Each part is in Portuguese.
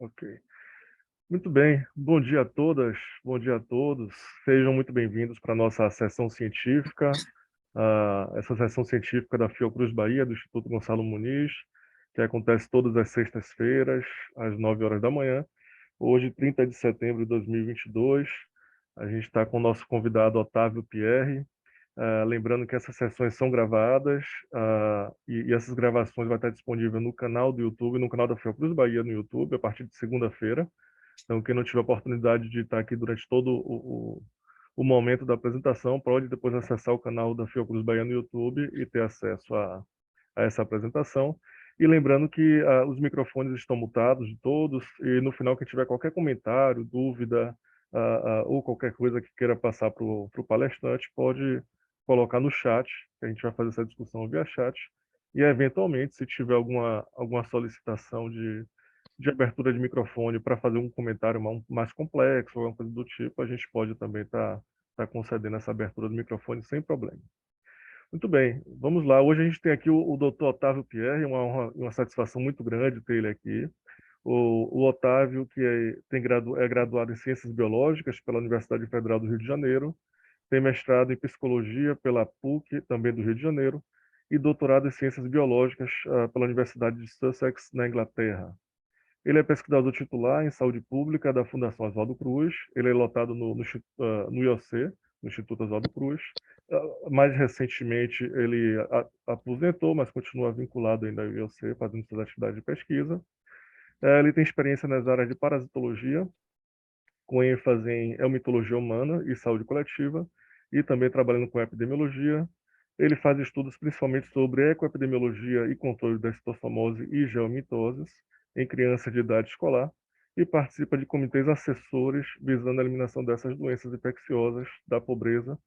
Ok. Muito bem. Bom dia a todas, bom dia a todos. Sejam muito bem-vindos para a nossa sessão científica. Essa sessão científica da Fiocruz Bahia, do Instituto Gonçalo Muniz, que acontece todas as sextas-feiras, às 9 horas da manhã. Hoje, 30 de setembro de 2022, a gente está com o nosso convidado Otávio Pierre. Lembrando que essas sessões são gravadas, e essas gravações vão estar disponíveis no canal do YouTube, no canal da Fiocruz Bahia no YouTube, a partir de segunda-feira. Então, quem não tiver oportunidade de estar aqui durante todo o momento da apresentação, pode depois acessar o canal da Fiocruz Bahia no YouTube e ter acesso a essa apresentação. E lembrando que os microfones estão mutados de todos, e no final, quem tiver qualquer comentário, dúvida, ou qualquer coisa que queira passar para o palestrante, pode colocar no chat, que a gente vai fazer essa discussão via chat, e eventualmente, se tiver alguma solicitação de abertura de microfone para fazer um comentário mais complexo, alguma coisa do tipo, a gente pode também estar concedendo essa abertura do microfone sem problema. Muito bem, vamos lá. Hoje a gente tem aqui o Dr. Otávio Pierre, uma honra e uma satisfação muito grande ter ele aqui. O Otávio, que é graduado em Ciências Biológicas pela Universidade Federal do Rio de Janeiro, tem mestrado em Psicologia pela PUC, também do Rio de Janeiro, e doutorado em Ciências Biológicas pela Universidade de Sussex, na Inglaterra. Ele é pesquisador titular em saúde pública da Fundação Oswaldo Cruz. Ele é lotado no IOC, no Instituto Oswaldo Cruz. Mais recentemente, ele aposentou, mas continua vinculado ainda ao IOC, fazendo suas atividades de pesquisa. Ele tem experiência nas áreas de parasitologia, com ênfase em eumitologia humana e saúde coletiva, e também trabalhando com epidemiologia. Ele faz estudos principalmente sobre ecoepidemiologia e controle da citosomose e geomitoses em crianças de idade escolar, e participa de comitês assessores visando a eliminação dessas doenças infecciosas da pobreza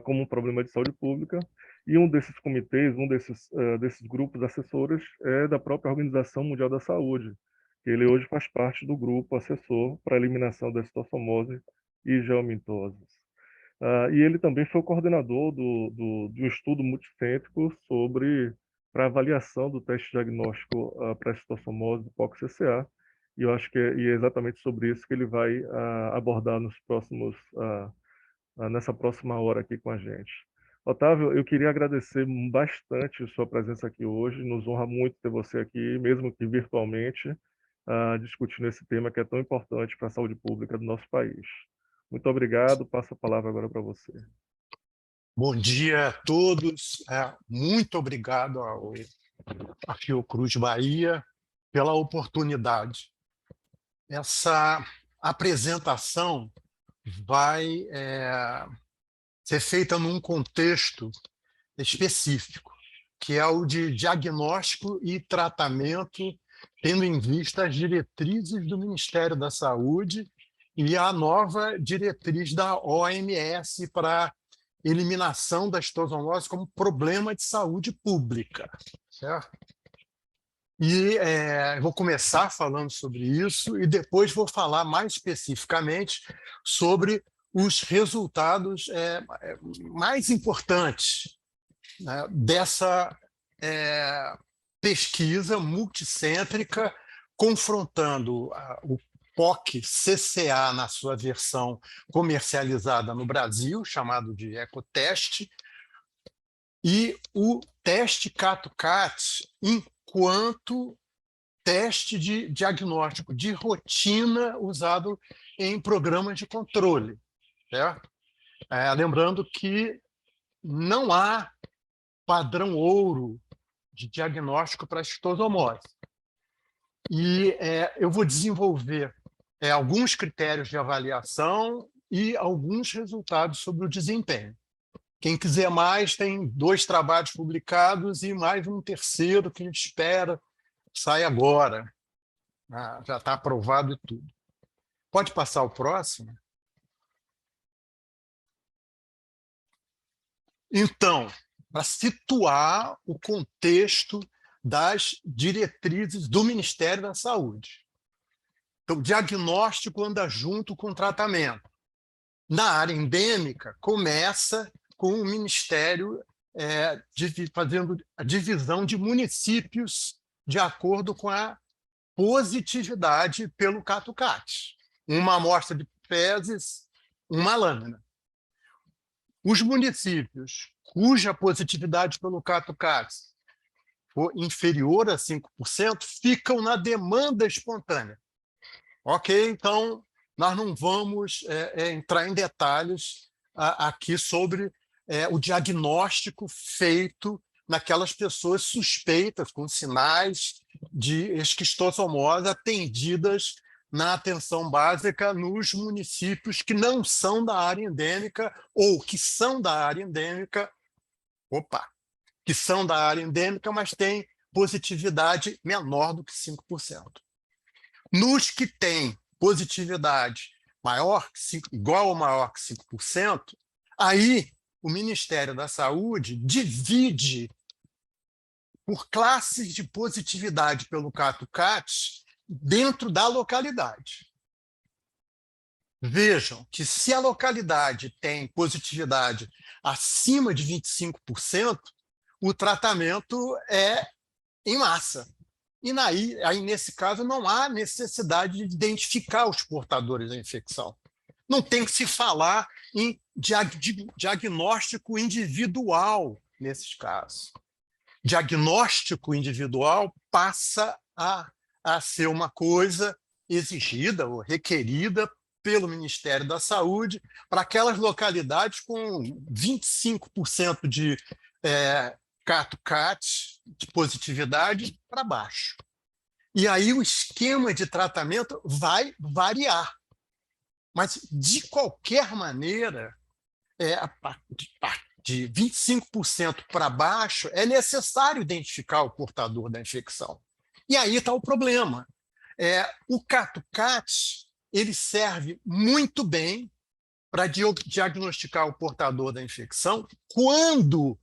como um problema de saúde pública. E um desses comitês, desses grupos assessores é da própria Organização Mundial da Saúde. Ele hoje faz parte do grupo assessor para a eliminação da citosomose e geomitoses. E ele também foi o coordenador de um estudo multicêntrico para avaliação do teste diagnóstico para a citosomose do POC-CCA, e eu acho que é exatamente sobre isso que ele vai abordar nessa próxima hora aqui com a gente. Otávio, eu queria agradecer bastante a sua presença aqui hoje, nos honra muito ter você aqui, mesmo que virtualmente, discutindo esse tema que é tão importante para a saúde pública do nosso país. Muito obrigado, passo a palavra agora para você. Bom dia a todos. Muito obrigado à Fiocruz Bahia pela oportunidade. Essa apresentação vai ser feita num contexto específico, que é o de diagnóstico e tratamento, tendo em vista as diretrizes do Ministério da Saúde e a nova diretriz da OMS para eliminação da citosomose como problema de saúde pública, certo? E vou começar falando sobre isso e depois vou falar mais especificamente sobre os resultados mais importantes, né, dessa pesquisa multicêntrica confrontando o POC-CCA na sua versão comercializada no Brasil, chamado de EcoTeste, e o teste CAT-CAT enquanto teste de diagnóstico de rotina usado em programas de controle, certo? Lembrando que não há padrão ouro de diagnóstico para citosomose. E eu vou desenvolver alguns critérios de avaliação e alguns resultados sobre o desempenho. Quem quiser mais, tem 2 trabalhos publicados e mais um terceiro que a gente espera sai agora. Já está aprovado e tudo. Pode passar o próximo? Então, para situar o contexto das diretrizes do Ministério da Saúde. Então, o diagnóstico anda junto com o tratamento. Na área endêmica, começa com o Ministério fazendo a divisão de municípios de acordo com a positividade pelo CAT-CAT. Uma amostra de fezes, uma lâmina. Os municípios cuja positividade pelo CAT-CAT for inferior a 5% ficam na demanda espontânea. Ok, então nós não vamos entrar em detalhes aqui sobre o diagnóstico feito naquelas pessoas suspeitas, com sinais de esquistossomose atendidas na atenção básica nos municípios que não são da área endêmica ou que são da área endêmica, que são da área endêmica, mas têm positividade menor do que 5%. Nos que têm positividade igual ou maior que 5%, aí o Ministério da Saúde divide por classes de positividade pelo CAT-CAT dentro da localidade. Vejam que se a localidade tem positividade acima de 25%, o tratamento é em massa. E aí, nesse caso, não há necessidade de identificar os portadores da infecção. Não tem que se falar em diagnóstico individual nesses casos. Diagnóstico individual passa a ser uma coisa exigida ou requerida pelo Ministério da Saúde para aquelas localidades com 25% de CAT-CAT, de positividade, para baixo. E aí o esquema de tratamento vai variar. Mas, de qualquer maneira, de 25% para baixo, é necessário identificar o portador da infecção. E aí está o problema. O CAT-CAT ele serve muito bem para diagnosticar o portador da infecção quando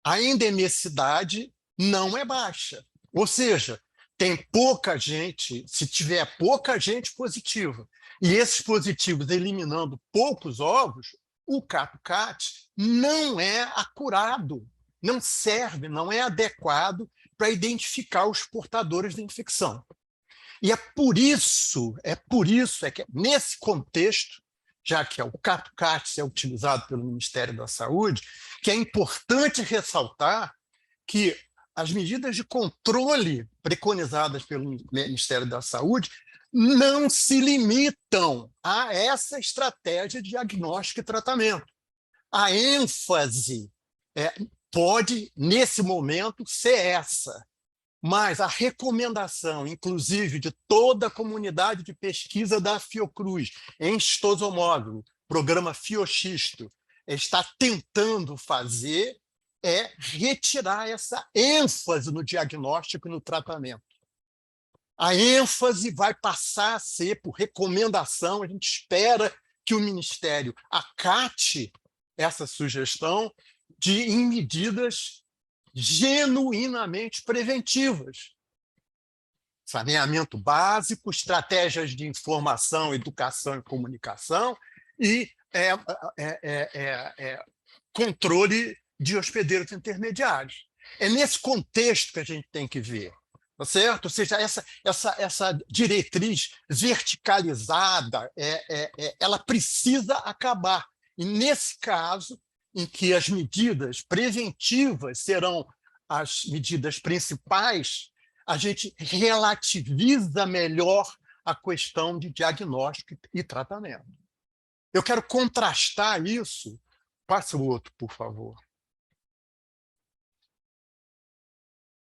a endemicidade não é baixa. Ou seja, tem pouca gente, se tiver pouca gente positiva, e esses positivos eliminando poucos ovos, o CAT-CAT não é acurado, não serve, não é adequado para identificar os portadores da infecção. E é por isso que nesse contexto, já que o CAT-CAT é utilizado pelo Ministério da Saúde, que é importante ressaltar que as medidas de controle preconizadas pelo Ministério da Saúde não se limitam a essa estratégia de diagnóstico e tratamento. A ênfase pode, nesse momento, ser essa. Mas a recomendação, inclusive, de toda a comunidade de pesquisa da Fiocruz em xistosomose, programa Fioxisto, está tentando fazer retirar essa ênfase no diagnóstico e no tratamento. A ênfase vai passar a ser por recomendação, a gente espera que o Ministério acate essa sugestão em medidas genuinamente preventivas. Saneamento básico, estratégias de informação, educação e comunicação e controle de hospedeiros intermediários. É nesse contexto que a gente tem que ver, tá certo? Ou seja, essa diretriz verticalizada, ela precisa acabar. E nesse caso, em que as medidas preventivas serão as medidas principais, a gente relativiza melhor a questão de diagnóstico e tratamento. Eu quero contrastar isso. Passa o outro, por favor.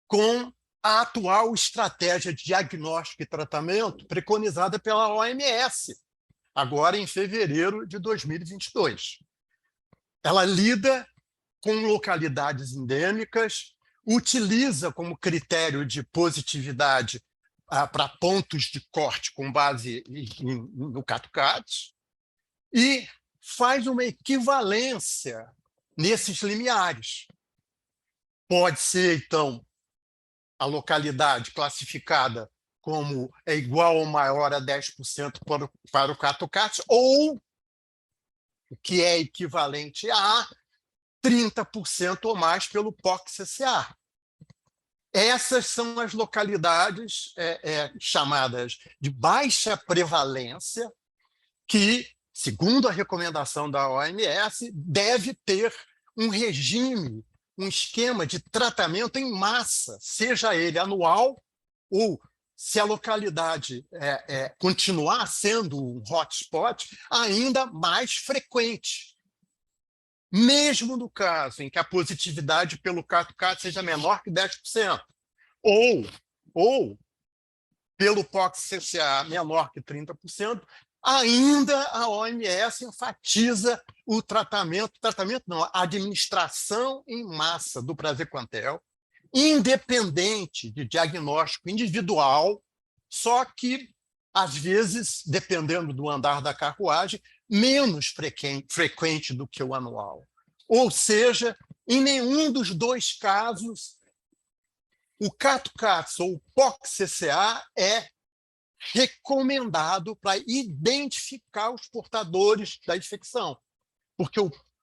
Com a atual estratégia de diagnóstico e tratamento preconizada pela OMS, agora em fevereiro de 2022. Ela lida com localidades endêmicas, utiliza como critério de positividade para pontos de corte com base no CAT-CAT e faz uma equivalência nesses limiares. Pode ser, então, a localidade classificada como igual ou maior a 10% para o CAT-CAT, ou o que é equivalente a 30% ou mais pelo POC-CCA. Essas são as localidades chamadas de baixa prevalência, que, segundo a recomendação da OMS, deve ter um regime, um esquema de tratamento em massa, seja ele anual ou, se a localidade continuar sendo um hotspot, ainda mais frequente. Mesmo no caso em que a positividade pelo CAT-CAT seja menor que 10%, ou pelo POC-CCA menor que 30%, ainda a OMS enfatiza o tratamento não, a administração em massa do praziquantel, independente de diagnóstico individual, só que, às vezes, dependendo do andar da carruagem, menos frequente do que o anual. Ou seja, em nenhum dos dois casos, o CAT-CAT ou o POC-CCA é recomendado para identificar os portadores da infecção. Porque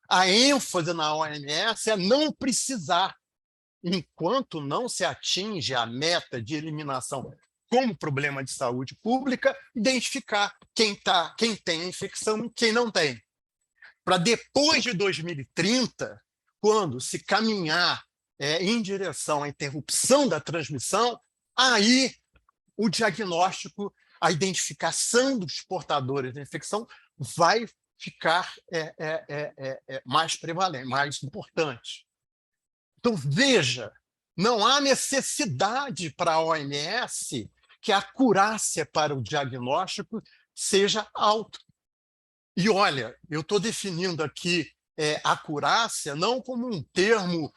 a ênfase na OMS é não precisar, enquanto não se atinge a meta de eliminação como problema de saúde pública, identificar quem tem a infecção e quem não tem. Para depois de 2030, quando se caminhar em direção à interrupção da transmissão, aí o diagnóstico, a identificação dos portadores da infecção vai ficar mais prevalente, mais importante. Então, veja, não há necessidade para a OMS que a acurácia para o diagnóstico seja alta. E olha, eu estou definindo aqui acurácia não como um termo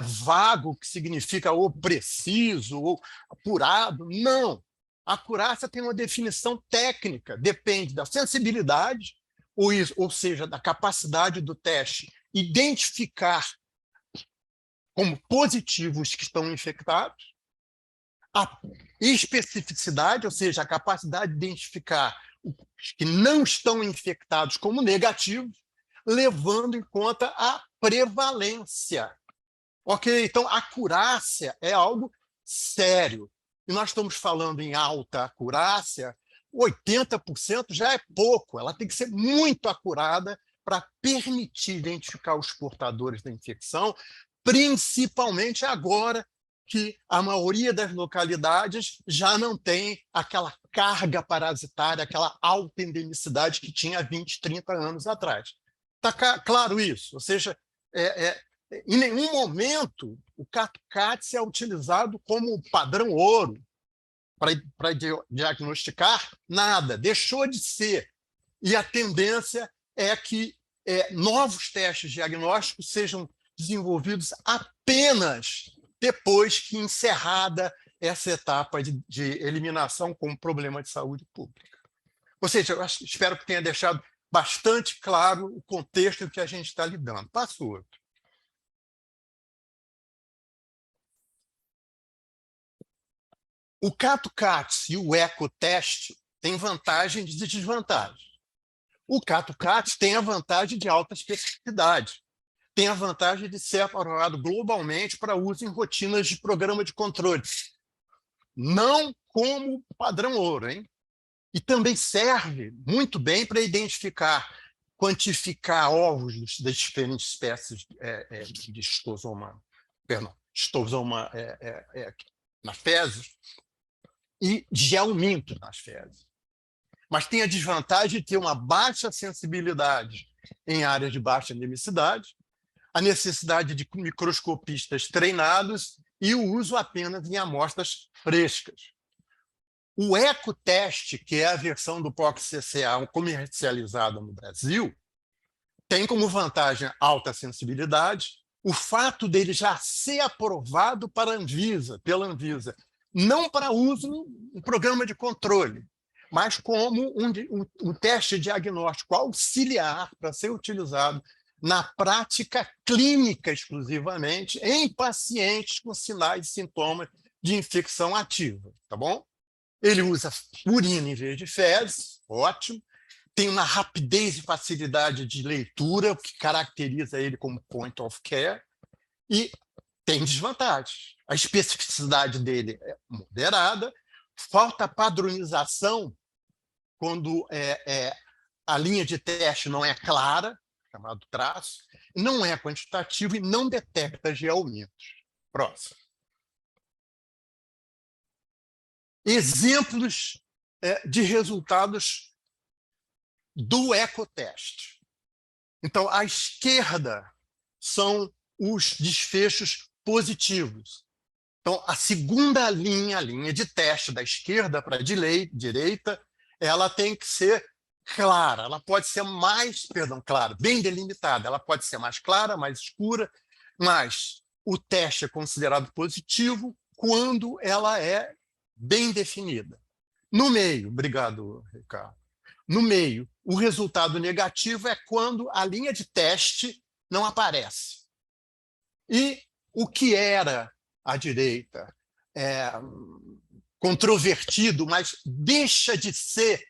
vago que significa ou preciso ou apurado. Não. A acurácia tem uma definição técnica, depende da sensibilidade, ou seja, da capacidade do teste identificar como positivos que estão infectados, a especificidade, ou seja, a capacidade de identificar os que não estão infectados como negativos, levando em conta a prevalência. Ok? Então, a acurácia é algo sério. E nós estamos falando em alta acurácia, 80% já é pouco, ela tem que ser muito acurada para permitir identificar os portadores da infecção, principalmente agora que a maioria das localidades já não tem aquela carga parasitária, aquela alta endemicidade que tinha 20, 30 anos atrás. Está claro isso? Ou seja, em nenhum momento o CAT-CAT é utilizado como padrão ouro para diagnosticar nada, deixou de ser. E a tendência é que novos testes diagnósticos sejam desenvolvidos apenas depois que encerrada essa etapa de eliminação como problema de saúde pública. Ou seja, eu espero que tenha deixado bastante claro o contexto em que a gente está lidando. Passo outro. O CAT-CAT e o ECO-teste têm vantagens e desvantagens. O CAT-CAT tem a vantagem de alta especificidade, tem a vantagem de ser aprovado globalmente para uso em rotinas de programa de controle. Não como padrão ouro, hein? E também serve muito bem para identificar, quantificar ovos das diferentes espécies de schistosoma nas fezes e gelminto nas fezes. Mas tem a desvantagem de ter uma baixa sensibilidade em áreas de baixa endemicidade, a necessidade de microscopistas treinados e o uso apenas em amostras frescas. O ECO-teste, que é a versão do POC-CCA comercializada no Brasil, tem como vantagem alta sensibilidade, o fato dele já ser aprovado pela Anvisa, não para uso em programa de controle, mas como um teste diagnóstico auxiliar para ser utilizado na prática clínica exclusivamente em pacientes com sinais e sintomas de infecção ativa, tá bom? Ele usa urina em vez de fezes, ótimo. Tem uma rapidez e facilidade de leitura, o que caracteriza ele como point of care. E tem desvantagens. A especificidade dele é moderada, falta padronização quando a linha de teste não é clara, chamado traço, não é quantitativo e não detecta geoaumentos. Próximo. Exemplos de resultados do ecoteste. Então, à esquerda são os desfechos positivos. Então, a segunda linha, a linha de teste da esquerda para a direita, ela tem que ser clara. Ela pode ser clara, bem delimitada. Ela pode ser mais clara, mais escura, mas o teste é considerado positivo quando ela é bem definida. No meio, obrigado, Ricardo. No meio, o resultado negativo é quando a linha de teste não aparece. E o que era à direita controvertido, mas deixa de ser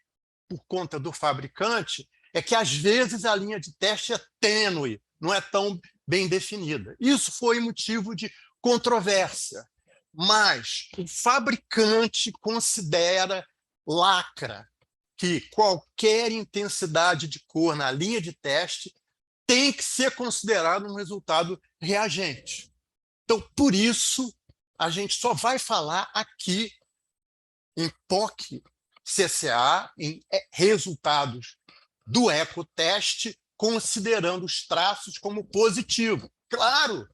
por conta do fabricante, é que às vezes a linha de teste é tênue, não é tão bem definida. Isso foi motivo de controvérsia, mas o fabricante considera, lacra, que qualquer intensidade de cor na linha de teste tem que ser considerado um resultado reagente. Então, por isso, a gente só vai falar aqui em POC CCA, em resultados do ecoteste, considerando os traços como positivo. Claro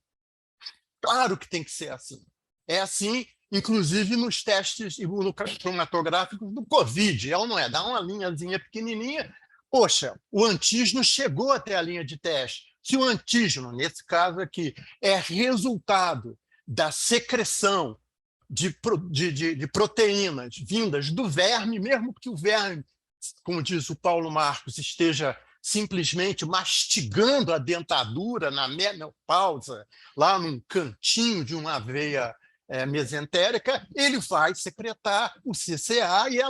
que tem que ser assim. É assim, inclusive nos testes imunocromatográficos do Covid. Ela não é, dá uma linhazinha pequenininha. Poxa, o antígeno chegou até a linha de teste. Se o antígeno, nesse caso aqui, é resultado da secreção de proteínas vindas do verme, mesmo que o verme, como diz o Paulo Marcos, esteja simplesmente mastigando a dentadura na menopausa, lá num cantinho de uma veia mesentérica, ele vai secretar o CCA e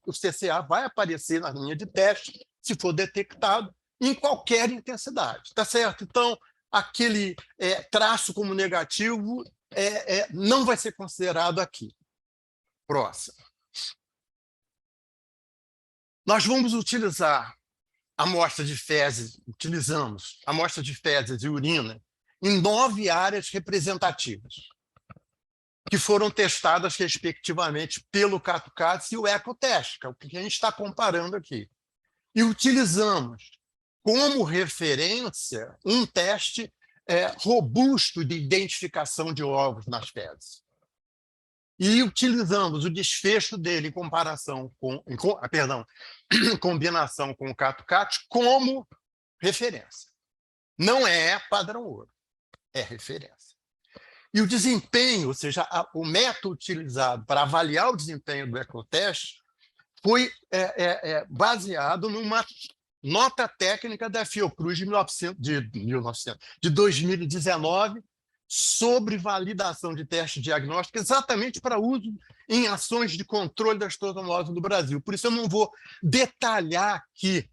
o CCA vai aparecer na linha de teste se for detectado em qualquer intensidade. Tá certo? Então, aquele traço como negativo não vai ser considerado aqui. Próximo. Nós vamos utilizar utilizamos amostra de fezes e urina em 9 áreas representativas, que foram testadas respectivamente pelo CAT-CATS e o ecoteste, que é o que a gente está comparando aqui. E utilizamos como referência um teste robusto de identificação de ovos nas fezes. E utilizamos o desfecho dele em combinação com o CAT-CAT como referência. Não é padrão ouro, é referência. E o desempenho, ou seja, o método utilizado para avaliar o desempenho do ecoteste foi baseado numa nota técnica da Fiocruz de 2019 sobre validação de teste diagnóstico exatamente para uso em ações de controle da estotomose no Brasil. Por isso eu não vou detalhar aqui,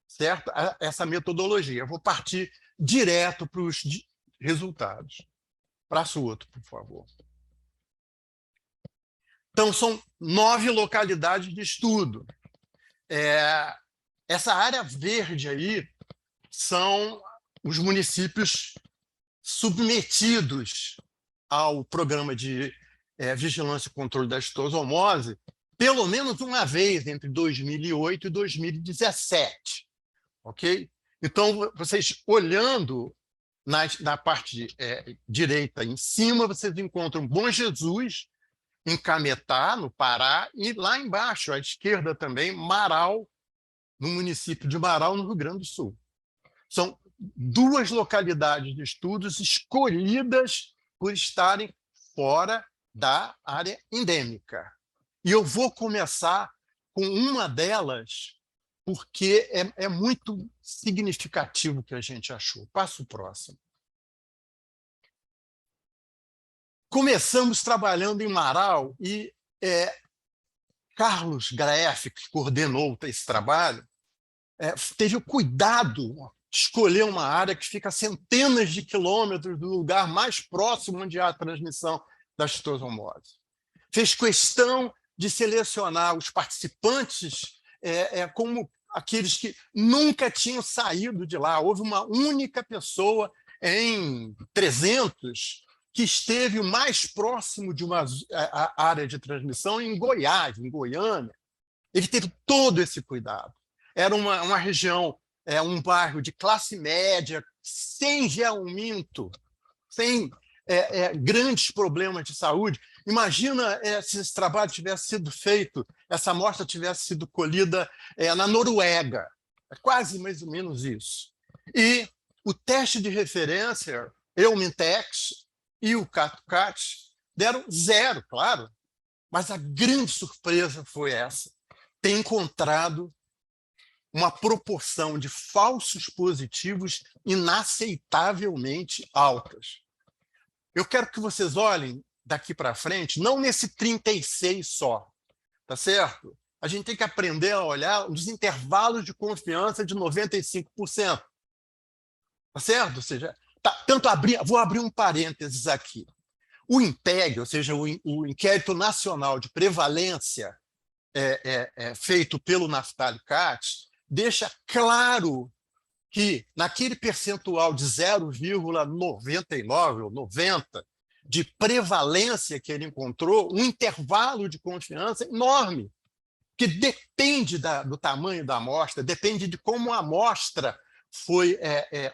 certo, essa metodologia. Eu vou partir direto para os resultados. Passo o outro, por favor. Então, são 9 localidades de estudo. Essa área verde aí são os municípios submetidos ao programa de vigilância e controle da estotomose pelo menos uma vez entre 2008 e 2017. Ok? Então, vocês olhando na parte direita em cima, vocês encontram Bom Jesus, em Cametá, no Pará, e lá embaixo, à esquerda também, Marau, no município de Marau, no Rio Grande do Sul. São 2 localidades de estudos escolhidas por estarem fora da área endêmica. E eu vou começar com uma delas, porque é muito significativo o que a gente achou. Passo o próximo. Começamos trabalhando em Marau e Carlos Graeff, que coordenou esse trabalho, teve o cuidado escolher uma área que fica a centenas de quilômetros do lugar mais próximo onde há a transmissão da xistossomose. Fez questão de selecionar os participantes como aqueles que nunca tinham saído de lá. Houve uma única pessoa em 300 que esteve o mais próximo de uma área de transmissão em Goiás, em Goiânia. Ele teve todo esse cuidado. Era uma região, um bairro de classe média, sem geaumento, sem grandes problemas de saúde. Imagina se esse trabalho tivesse sido feito, essa amostra tivesse sido colhida na Noruega. É quase mais ou menos isso. E o teste de referência, Eumintex e o CAT deram 0, claro, mas a grande surpresa foi essa: ter encontrado uma proporção de falsos positivos inaceitavelmente altas. Eu quero que vocês olhem daqui para frente, não nesse 36 só, tá certo? A gente tem que aprender a olhar os intervalos de confiança de 95%. Tá certo? Ou seja, vou abrir um parênteses aqui. O INPEG, ou seja, o Inquérito Nacional de Prevalência feito pelo Naftali Katz, deixa claro que, naquele percentual de 0,99 ou 90 de prevalência que ele encontrou, um intervalo de confiança enorme, que depende do tamanho da amostra, depende de como a amostra foi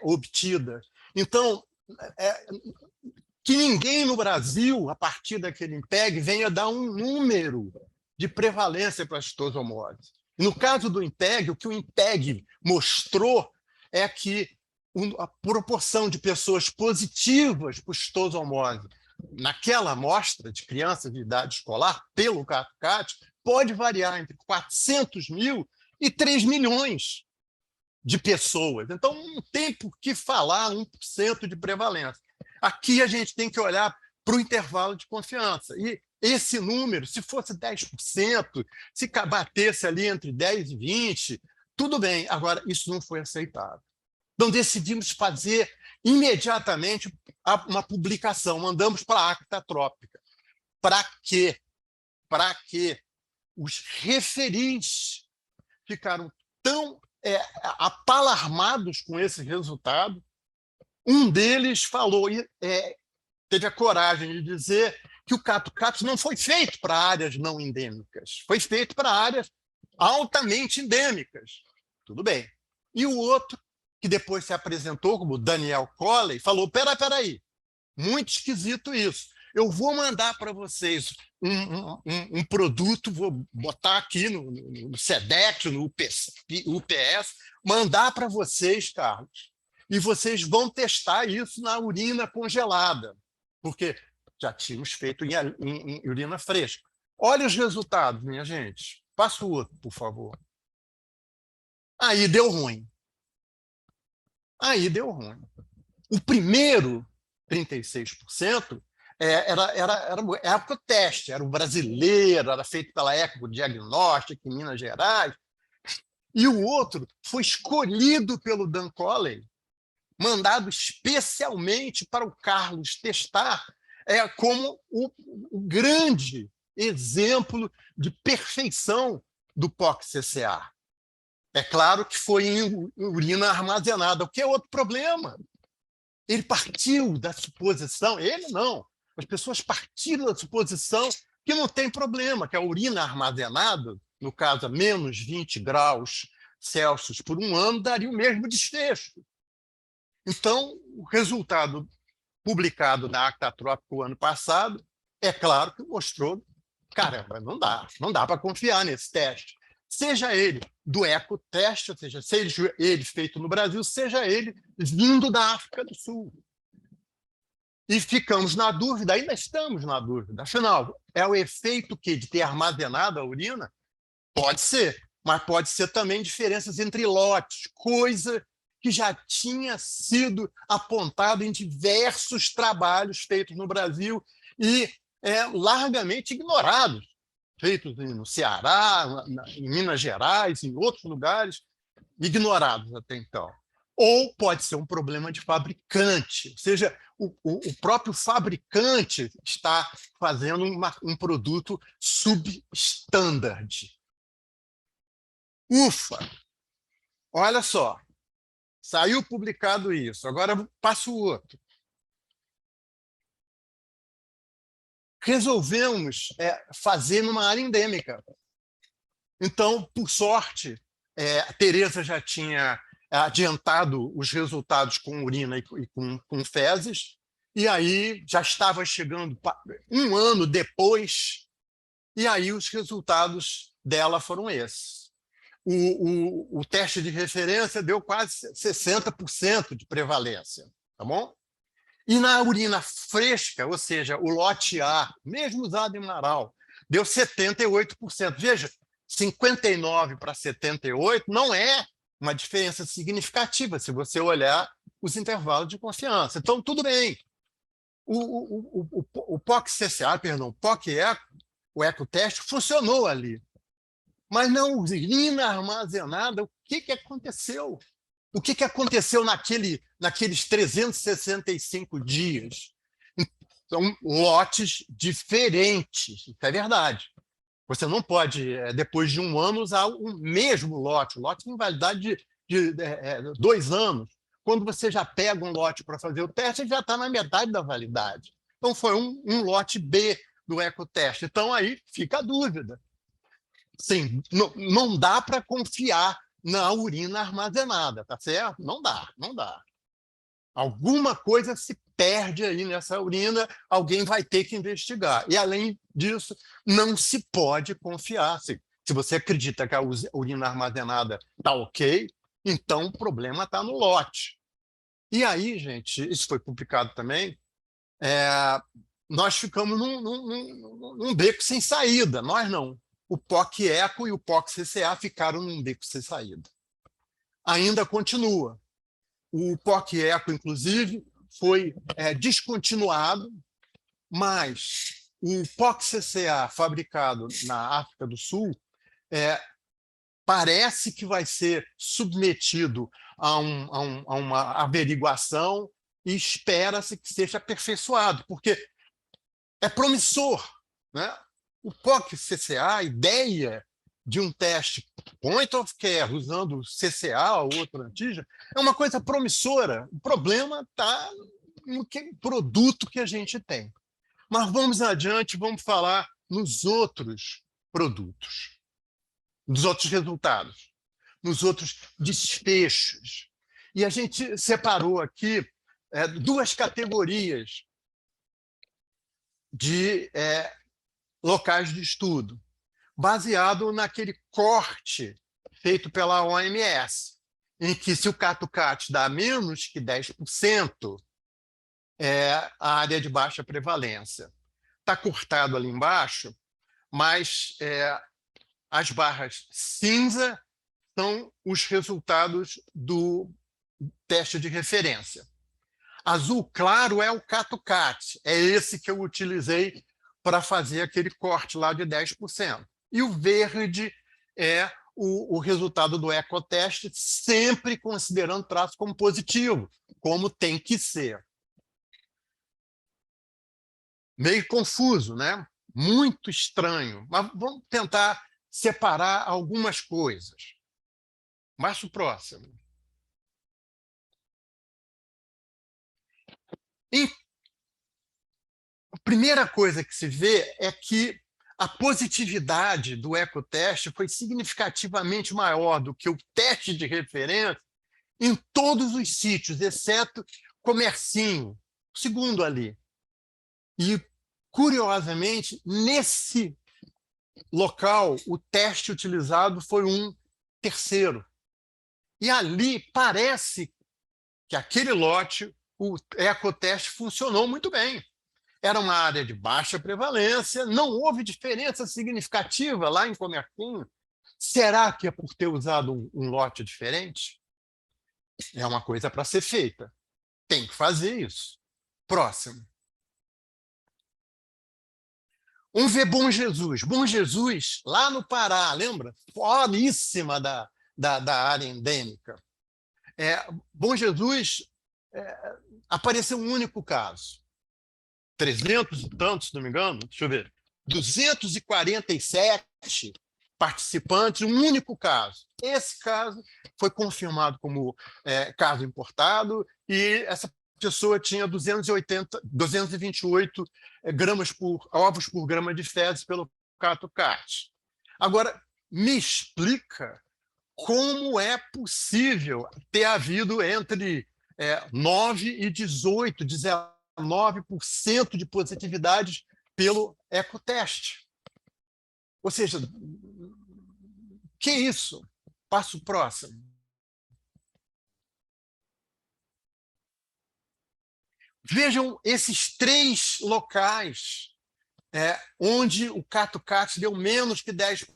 obtida. Então, que ninguém no Brasil, a partir daquele INPEG, venha dar um número de prevalência para a xistossomose. No caso do INPEG, o que o INPEG mostrou é que a proporção de pessoas positivas por xistossomose naquela amostra de crianças de idade escolar, pelo CAT, pode variar entre 400 mil e 3 milhões de pessoas. Então, não tem por que falar 1% de prevalência. Aqui a gente tem que olhar para o intervalo de confiança. E esse número, se fosse 10%, se batesse ali entre 10% e 20%, tudo bem. Agora, isso não foi aceitável. Então, decidimos fazer imediatamente uma publicação. Mandamos para a Acta Trópica. Para quê? Para que os referis ficaram tão apalarmados com esse resultado. Um deles falou, teve a coragem de dizer que o CAT não foi feito para áreas não endêmicas, foi feito para áreas altamente endêmicas. Tudo bem. E o outro, que depois se apresentou como Daniel Coley, falou, peraí, muito esquisito isso. Eu vou mandar para vocês um produto, vou botar aqui no SEDEX, no UPS, mandar para vocês, Carlos, e vocês vão testar isso na urina congelada, porque já tínhamos feito em urina fresca. Olha os resultados, minha gente. Passa o outro, por favor. Aí deu ruim. O primeiro 36% era o ECOTeste, era o brasileiro, era feito pela Ecodiagnóstica em Minas Gerais. E o outro foi escolhido pelo Dan Coley, mandado especialmente para o Carlos testar, como o grande exemplo de perfeição do POC-CCA. É claro que foi em urina armazenada, o que é outro problema. Ele partiu da suposição, ele não, as pessoas partiram da suposição que não tem problema, que a urina armazenada, no caso a menos 20 graus Celsius por um ano, daria o mesmo desfecho. Então, o resultado publicado na Acta Trópica o ano passado, é claro que mostrou, caramba, não dá para confiar nesse teste. Seja ele do ECOTeste, ou seja ele feito no Brasil, seja ele vindo da África do Sul. E ficamos na dúvida, ainda estamos na dúvida. Afinal, é o efeito de ter armazenado a urina? Pode ser, mas pode ser também diferenças entre lotes, coisa que já tinha sido apontado em diversos trabalhos feitos no Brasil e largamente ignorados, feitos no Ceará, em Minas Gerais, em outros lugares, ignorados até então. ou pode ser um problema de fabricante, ou seja, o próprio fabricante está fazendo um produto substandard. Ufa! Olha só, saiu publicado isso, agora passo o outro. Resolvemos fazer numa área endêmica. Então, por sorte, a Tereza já tinha adiantado os resultados com urina e com fezes, e aí já estava chegando um ano depois, e aí os resultados dela foram esses. O teste de referência deu quase 60% de prevalência, tá bom? E na urina fresca, ou seja, o lote A, mesmo usado em Marau, deu 78%. Veja, 59 para 78 não é uma diferença significativa se você olhar os intervalos de confiança. Então, tudo bem. O POC-CCA, perdão, POC-ECO, o ecoteste, funcionou ali. Mas na urina armazenada, o que aconteceu? O que aconteceu naqueles 365 dias? São lotes diferentes, isso é verdade. Você não pode, depois de um ano, usar o mesmo lote. O lote tem validade de 2 anos. Quando você já pega um lote para fazer o teste, ele já está na metade da validade. Então, foi um lote B do ecoteste. Então, aí fica a dúvida. Sim, não dá para confiar na urina armazenada, tá certo? Não dá, não dá. Alguma coisa se perde aí nessa urina, alguém vai ter que investigar. E, além disso, não se pode confiar. Se você acredita que a urina armazenada está ok, então o problema está no lote. E aí, gente, isso foi publicado também, nós ficamos num beco sem saída. Nós não. O POC-ECO e o POC-CCA ficaram num beco sem saída. Ainda continua. O POC-ECO, inclusive, foi descontinuado, mas o POC-CCA fabricado na África do Sul parece que vai ser submetido a uma averiguação e espera-se que seja aperfeiçoado, porque é promissor, né? O POC-CCA, a ideia de um teste point of care usando CCA ou outro antígeno, é uma coisa promissora. O problema está no produto que a gente tem. Mas vamos adiante, vamos falar nos outros produtos, nos outros resultados, nos outros desfechos. E a gente separou aqui 2 categorias de locais de estudo, baseado naquele corte feito pela OMS, em que se o CAT-CAT dá menos que 10%, é a área de baixa prevalência. Está cortado ali embaixo, mas as barras cinza são os resultados do teste de referência. Azul claro é o CAT-CAT, é esse que eu utilizei para fazer aquele corte lá de 10%. E o verde é o resultado do ecoteste, sempre considerando traço como positivo, como tem que ser. Meio confuso, né? Muito estranho, mas vamos tentar separar algumas coisas. Marcha o próximo. E a primeira coisa que se vê é que a positividade do ecoteste foi significativamente maior do que o teste de referência em todos os sítios, exceto Comercinho, segundo ali. E, curiosamente, nesse local, o teste utilizado foi um terceiro. E ali parece que aquele lote, o ecoteste funcionou muito bem. Era uma área de baixa prevalência, não houve diferença significativa lá em Comercinho. Será que é por ter usado um lote diferente? É uma coisa para ser feita. Tem que fazer isso. Próximo. Vamos ver Bom Jesus. Bom Jesus, lá no Pará, lembra? Foríssima da área endêmica. Bom Jesus, apareceu um único caso. 300 e tantos, se não me engano, deixa eu ver, 247 participantes, um único caso. Esse caso foi confirmado como caso importado e essa pessoa tinha 228 ovos por grama de fezes pelo CatoCat. Agora, me explica como é possível ter havido entre 9 e 18, 19% de positividade pelo ecoteste. Ou seja, que isso? Passo próximo. Vejam esses 3 locais onde o CatoCat deu menos que 10%,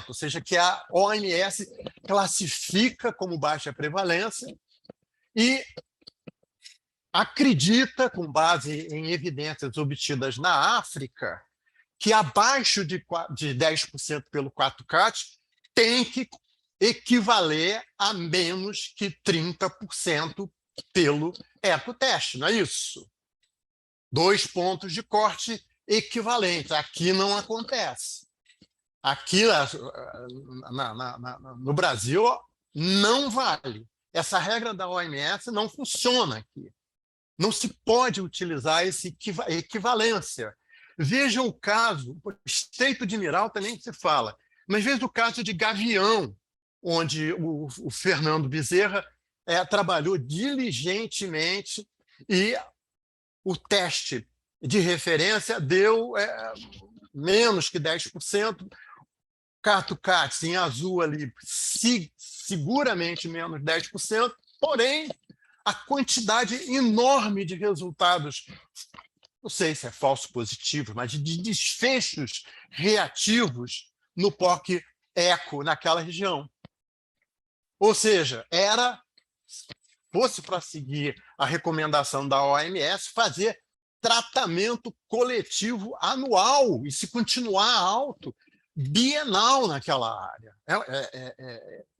ou seja, que a OMS classifica como baixa prevalência e acredita, com base em evidências obtidas na África, que abaixo de 10% pelo CatoCat tem que equivaler a menos que 30% pelo ecoteste, não é isso? 2 pontos de corte equivalentes. Aqui não acontece. Aqui no Brasil não vale. Essa regra da OMS não funciona aqui. Não se pode utilizar essa equivalência. Vejam o caso, o Estreito de Miral também se fala, mas veja o caso de Gavião, onde o Fernando Bezerra trabalhou diligentemente e o teste de referência deu menos que 10%. CatoCat em azul ali, seguramente menos 10%, porém, a quantidade enorme de resultados, não sei se é falso positivo, mas de desfechos reativos no POC-ECO naquela região. Ou seja, fosse para seguir a recomendação da OMS, fazer tratamento coletivo anual e, se continuar alto, bienal naquela área.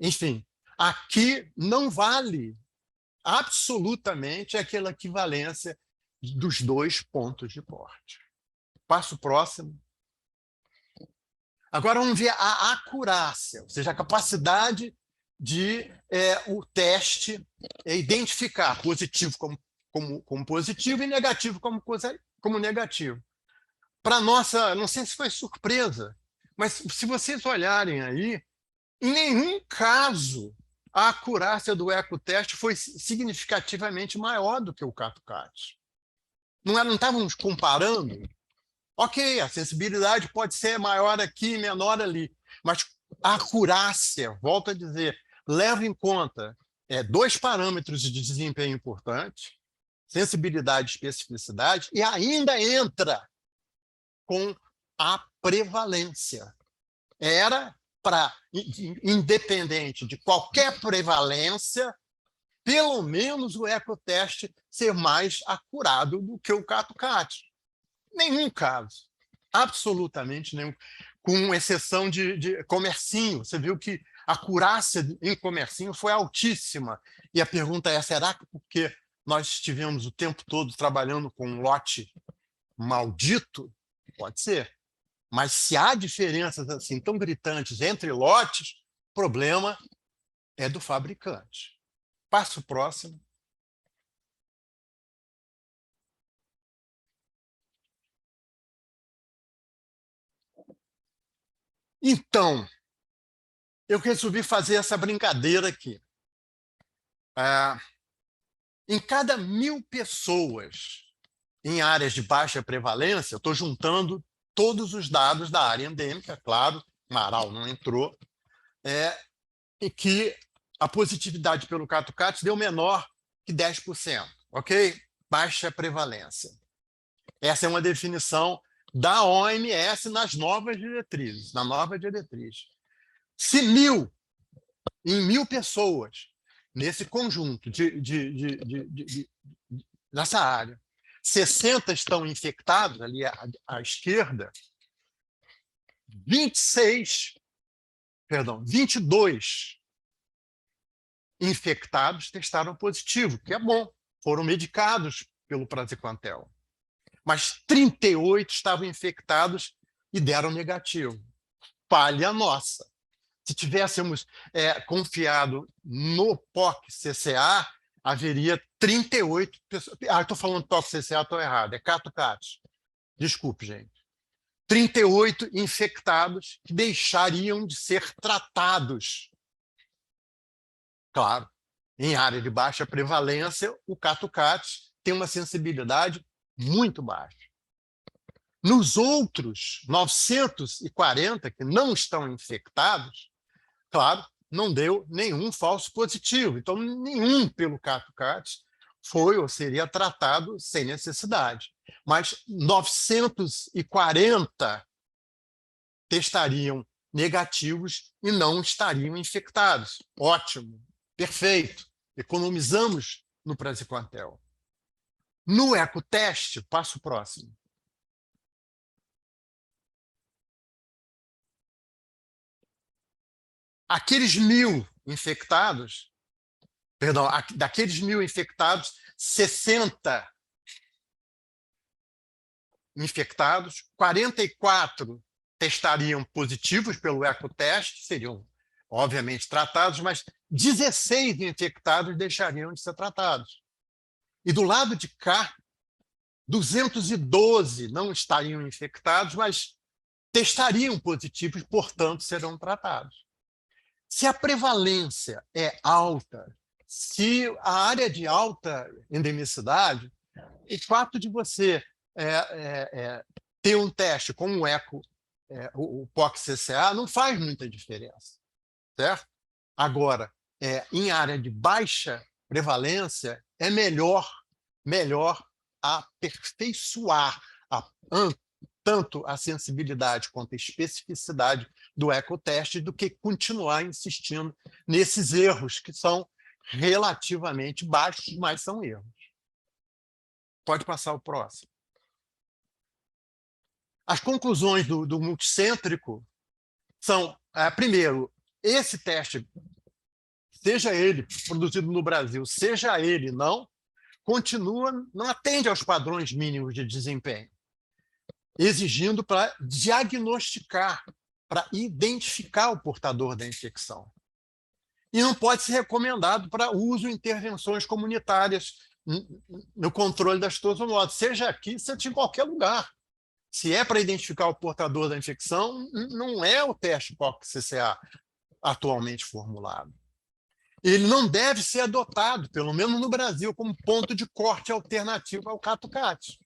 Enfim, aqui não vale absolutamente aquela equivalência dos 2 pontos de corte. Passo próximo. Agora vamos ver a acurácia, ou seja, a capacidade de o teste identificar positivo como positivo e negativo como negativo. Para nossa, não sei se foi surpresa, mas se vocês olharem aí, em nenhum caso a acurácia do ecoteste foi significativamente maior do que o CatoCat. Não estávamos comparando? Ok, a sensibilidade pode ser maior aqui e menor ali, mas a acurácia, volto a dizer, leva em conta 2 parâmetros de desempenho importantes, sensibilidade e especificidade, e ainda entra com a prevalência. Era para, independente de qualquer prevalência, pelo menos o ecoteste ser mais acurado do que o CatoCat. Nenhum caso, absolutamente nenhum, com exceção de Comercinho. Você viu que a acurácia em Comercinho foi altíssima. E a pergunta é, será que porque nós estivemos o tempo todo trabalhando com um lote maldito? Pode ser. Mas se há diferenças assim tão gritantes entre lotes, o problema é do fabricante. Passo próximo. Então, eu resolvi fazer essa brincadeira aqui. Em cada 1.000 pessoas em áreas de baixa prevalência, eu estou juntando todos os dados da área endêmica, claro, Marau não entrou, e que a positividade pelo CatoCat deu menor que 10%, ok? Baixa prevalência. Essa é uma definição da OMS nas novas diretrizes, na nova diretriz. Se em 1.000 pessoas, nesse conjunto, nessa área, 60 estão infectados, ali à esquerda, 22 infectados testaram positivo, que é bom, foram medicados pelo praziquantel. Mas 38 estavam infectados e deram negativo. Falha nossa. Se tivéssemos confiado no POC-CCA, haveria 38 pessoas. Estou falando POC-CCA, estou errado, é Cato-Cat. Desculpe, gente. 38 infectados que deixariam de ser tratados. Claro, em área de baixa prevalência, o Cato-Cat tem uma sensibilidade muito baixa. Nos outros 940 que não estão infectados, claro, não deu nenhum falso positivo. Então, nenhum pelo Cato-Cat foi ou seria tratado sem necessidade. Mas 940 testariam negativos e não estariam infectados. Ótimo, perfeito. Economizamos no praziquantel. No ecoteste, passo próximo. Aqueles 1.000 infectados, perdão, daqueles 1.000 infectados, 60 infectados, 44 testariam positivos pelo ecoteste, seriam obviamente tratados, mas 16 infectados deixariam de ser tratados. E do lado de cá, 212 não estariam infectados, mas testariam positivos, portanto, serão tratados. Se a prevalência é alta, se a área de alta endemicidade, o fato de você ter um teste como o POC-CCA não faz muita diferença, certo? Agora, em área de baixa prevalência, é melhor aperfeiçoar tanto a sensibilidade quanto a especificidade do ecoteste do que continuar insistindo nesses erros que são relativamente baixos, mas são erros. Pode passar o próximo. As conclusões do multicêntrico são, primeiro, esse teste, seja ele produzido no Brasil, seja ele não atende aos padrões mínimos de desempenho, exigindo para diagnosticar, para identificar o portador da infecção. E não pode ser recomendado para uso em intervenções comunitárias no controle das zoonoses, seja aqui, seja em qualquer lugar. Se é para identificar o portador da infecção, não é o teste POC-CCA atualmente formulado. Ele não deve ser adotado, pelo menos no Brasil, como ponto de corte alternativo ao Cato-Cat.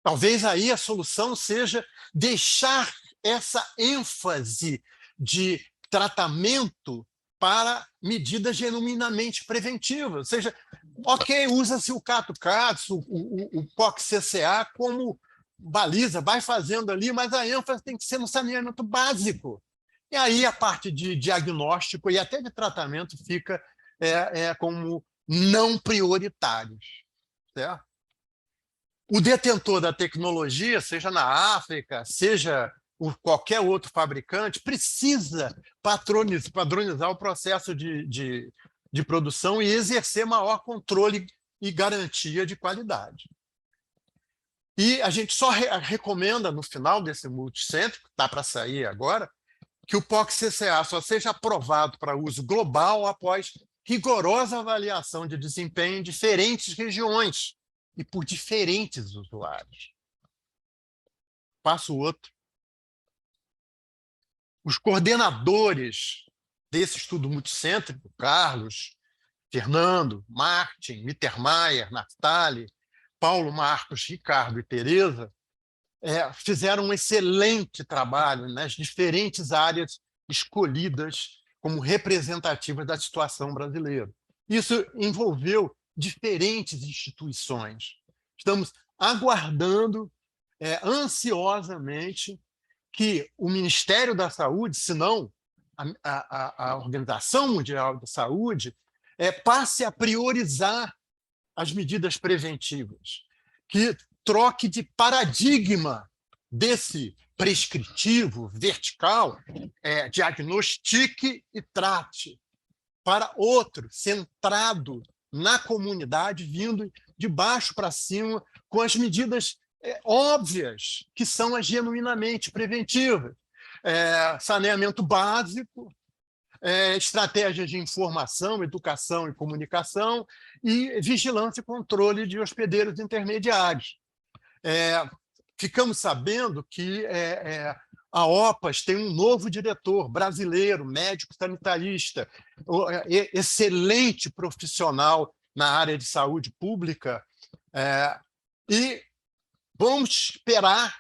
Talvez aí a solução seja deixar essa ênfase de tratamento para medidas genuinamente preventivas. Ou seja, ok, usa-se o Cato-Cat, o POC-CCA como baliza, vai fazendo ali, mas a ênfase tem que ser no saneamento básico. E aí a parte de diagnóstico e até de tratamento fica como não prioritários, certo? O detentor da tecnologia, seja na África, seja qualquer outro fabricante, precisa padronizar o processo de produção e exercer maior controle e garantia de qualidade. E a gente só recomenda, no final desse multicêntrico, está para sair agora, que o POC-CCA só seja aprovado para uso global após rigorosa avaliação de desempenho em diferentes regiões e por diferentes usuários. Passo o outro. Os coordenadores desse estudo multicêntrico, Carlos, Fernando, Martin, Mittermeier, Naftali, Paulo, Marcos, Ricardo e Tereza, fizeram um excelente trabalho nas diferentes áreas escolhidas como representativas da situação brasileira. Isso envolveu diferentes instituições. Estamos aguardando ansiosamente que o Ministério da Saúde, se não a Organização Mundial da Saúde, passe a priorizar as medidas preventivas, que troque de paradigma desse prescritivo vertical é diagnostique e trate, para outro, centrado na comunidade, vindo de baixo para cima, com as medidas óbvias, que são as genuinamente preventivas. Saneamento básico, estratégias de informação, educação e comunicação, e vigilância e controle de hospedeiros intermediários. Ficamos sabendo que a OPAS tem um novo diretor brasileiro, médico sanitarista, excelente profissional na área de saúde pública, e vamos esperar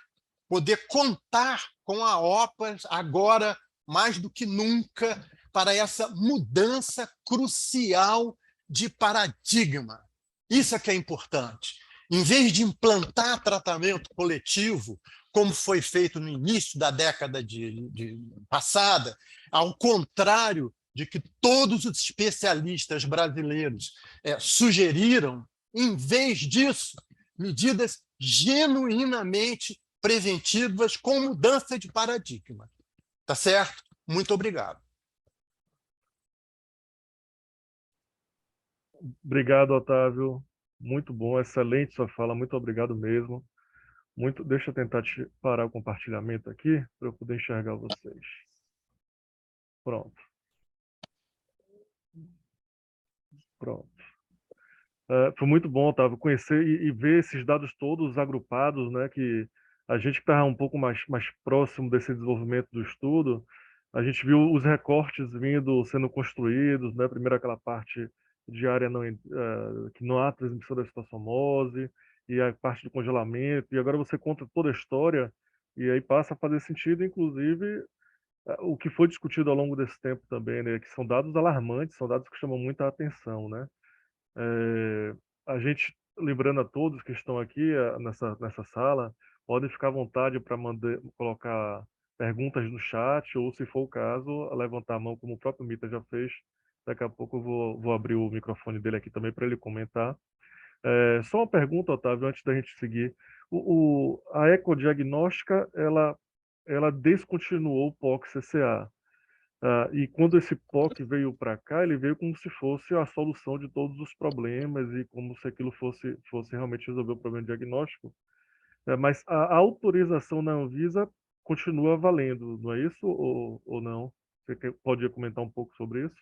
poder contar com a OPAS agora, mais do que nunca, para essa mudança crucial de paradigma. Isso é que é importante. Em vez de implantar tratamento coletivo, como foi feito no início da década passada, ao contrário de que todos os especialistas brasileiros sugeriram, em vez disso, medidas genuinamente preventivas com mudança de paradigma. Tá certo? Muito obrigado. Obrigado, Otávio. Muito bom, excelente sua fala. Muito obrigado mesmo. Deixa eu tentar parar o compartilhamento aqui para eu poder enxergar vocês. Pronto. Pronto. Foi muito bom, Otávio, conhecer e ver esses dados todos agrupados, né, que a gente que estava um pouco mais próximo desse desenvolvimento do estudo, a gente viu os recortes sendo construídos, né, primeiro aquela parte de área que não há transmissão da citossomose, e a parte do congelamento, e agora você conta toda a história, e aí passa a fazer sentido, inclusive, o que foi discutido ao longo desse tempo também, né, que são dados alarmantes, são dados que chamam muita atenção, né? A gente, lembrando a todos que estão aqui nessa sala, podem ficar à vontade para colocar perguntas no chat, ou, se for o caso, levantar a mão, como o próprio Mita já fez. Daqui a pouco eu vou abrir o microfone dele aqui também para ele comentar. Só uma pergunta, Otávio, antes da gente seguir. A ecodiagnóstica, ela descontinuou o POC-CCA. E quando esse POC veio para cá, ele veio como se fosse a solução de todos os problemas e como se aquilo fosse realmente resolver o problema diagnóstico. Mas a autorização na Anvisa continua valendo, não é isso ou não? Você pode comentar um pouco sobre isso?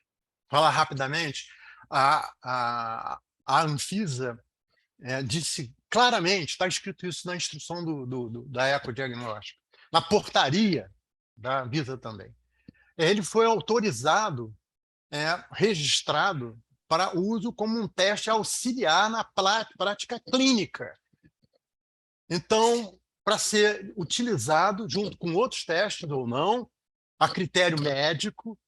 Falar rapidamente, a Anvisa disse claramente, está escrito isso na instrução da ecodiagnóstica, na portaria da Anvisa também. Ele foi autorizado, registrado para uso como um teste auxiliar na prática clínica. Então, para ser utilizado junto com outros testes ou não, a critério médico,